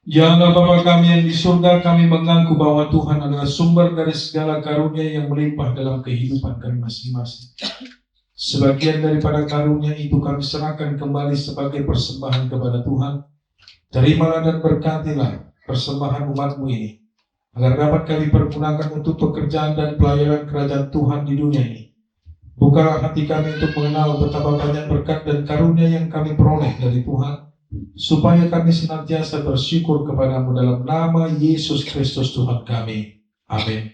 Speaker 9: Ya Allah Bapa kami yang di surga, kami mengaku bahwa Tuhan adalah sumber dari segala karunia yang melimpah dalam kehidupan kami masing-masing. Sebagian daripada karunia itu kami serahkan kembali sebagai persembahan kepada Tuhan. Terimalah dan berkatilah persembahan umat-Mu ini, agar dapat kami pergunakan untuk pekerjaan dan pelayanan kerajaan Tuhan di dunia ini. Bukalah hati kami untuk mengenal betapa banyak berkat dan karunia yang kami peroleh dari Tuhan, supaya kami senantiasa bersyukur kepadamu dalam nama Yesus Kristus Tuhan kami. Amin.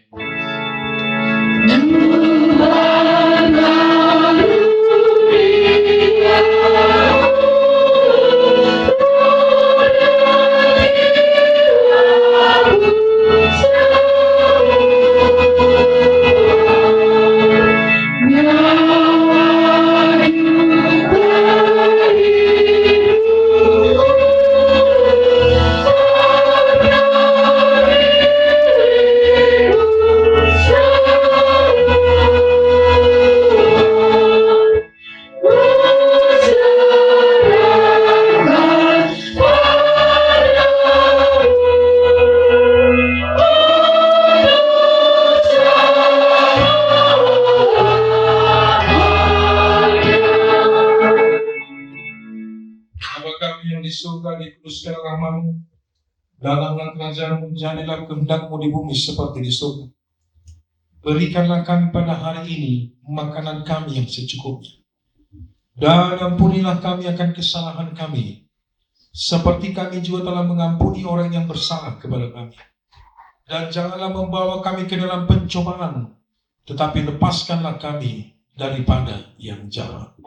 Speaker 9: Dikuduskanlah namamu, datanglah kerajaan-Mu, jadilah kehendak-Mu di bumi seperti di surga. Berikanlah kami pada hari ini makanan kami yang secukupnya, dan ampunilah kami akan kesalahan kami, seperti kami juga telah mengampuni orang yang bersalah kepada kami. Dan janganlah membawa kami ke dalam pencobaan, tetapi lepaskanlah kami daripada yang jahat.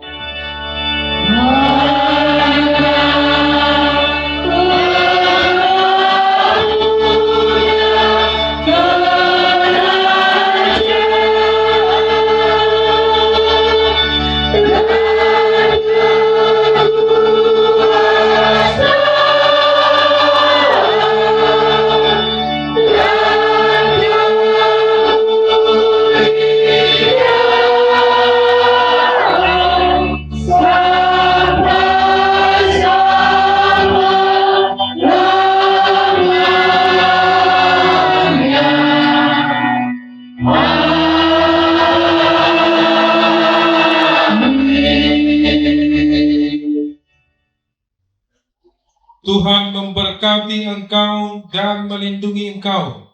Speaker 9: Tuhan memberkati engkau dan melindungi engkau.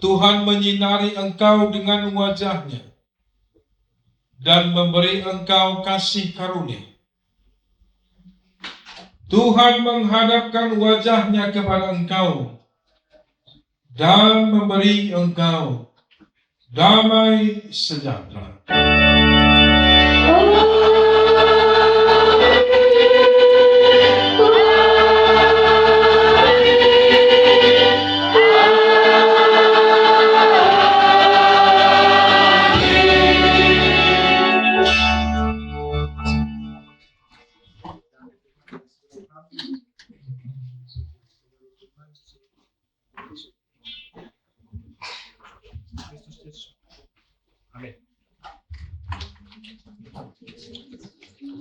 Speaker 9: Tuhan menyinari engkau dengan wajah-Nya dan memberi engkau kasih karunia. Tuhan menghadapkan wajah-Nya kepada engkau dan memberi engkau damai sejahtera.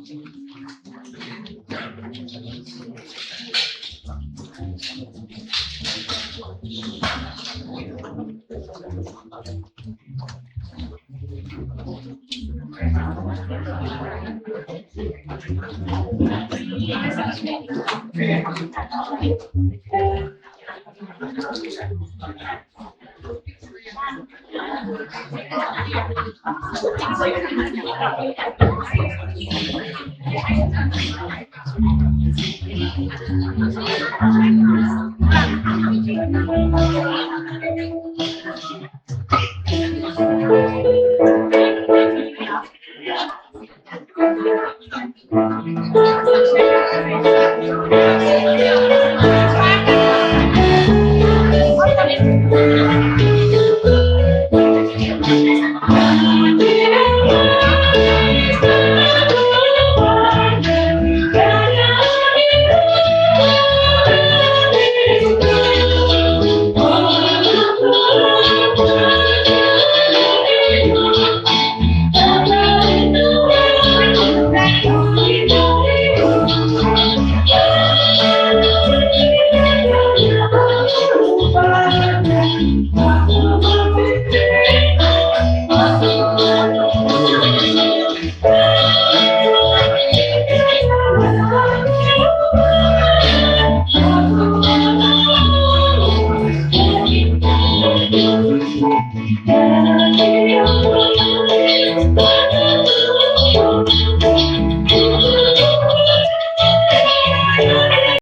Speaker 3: Thank you.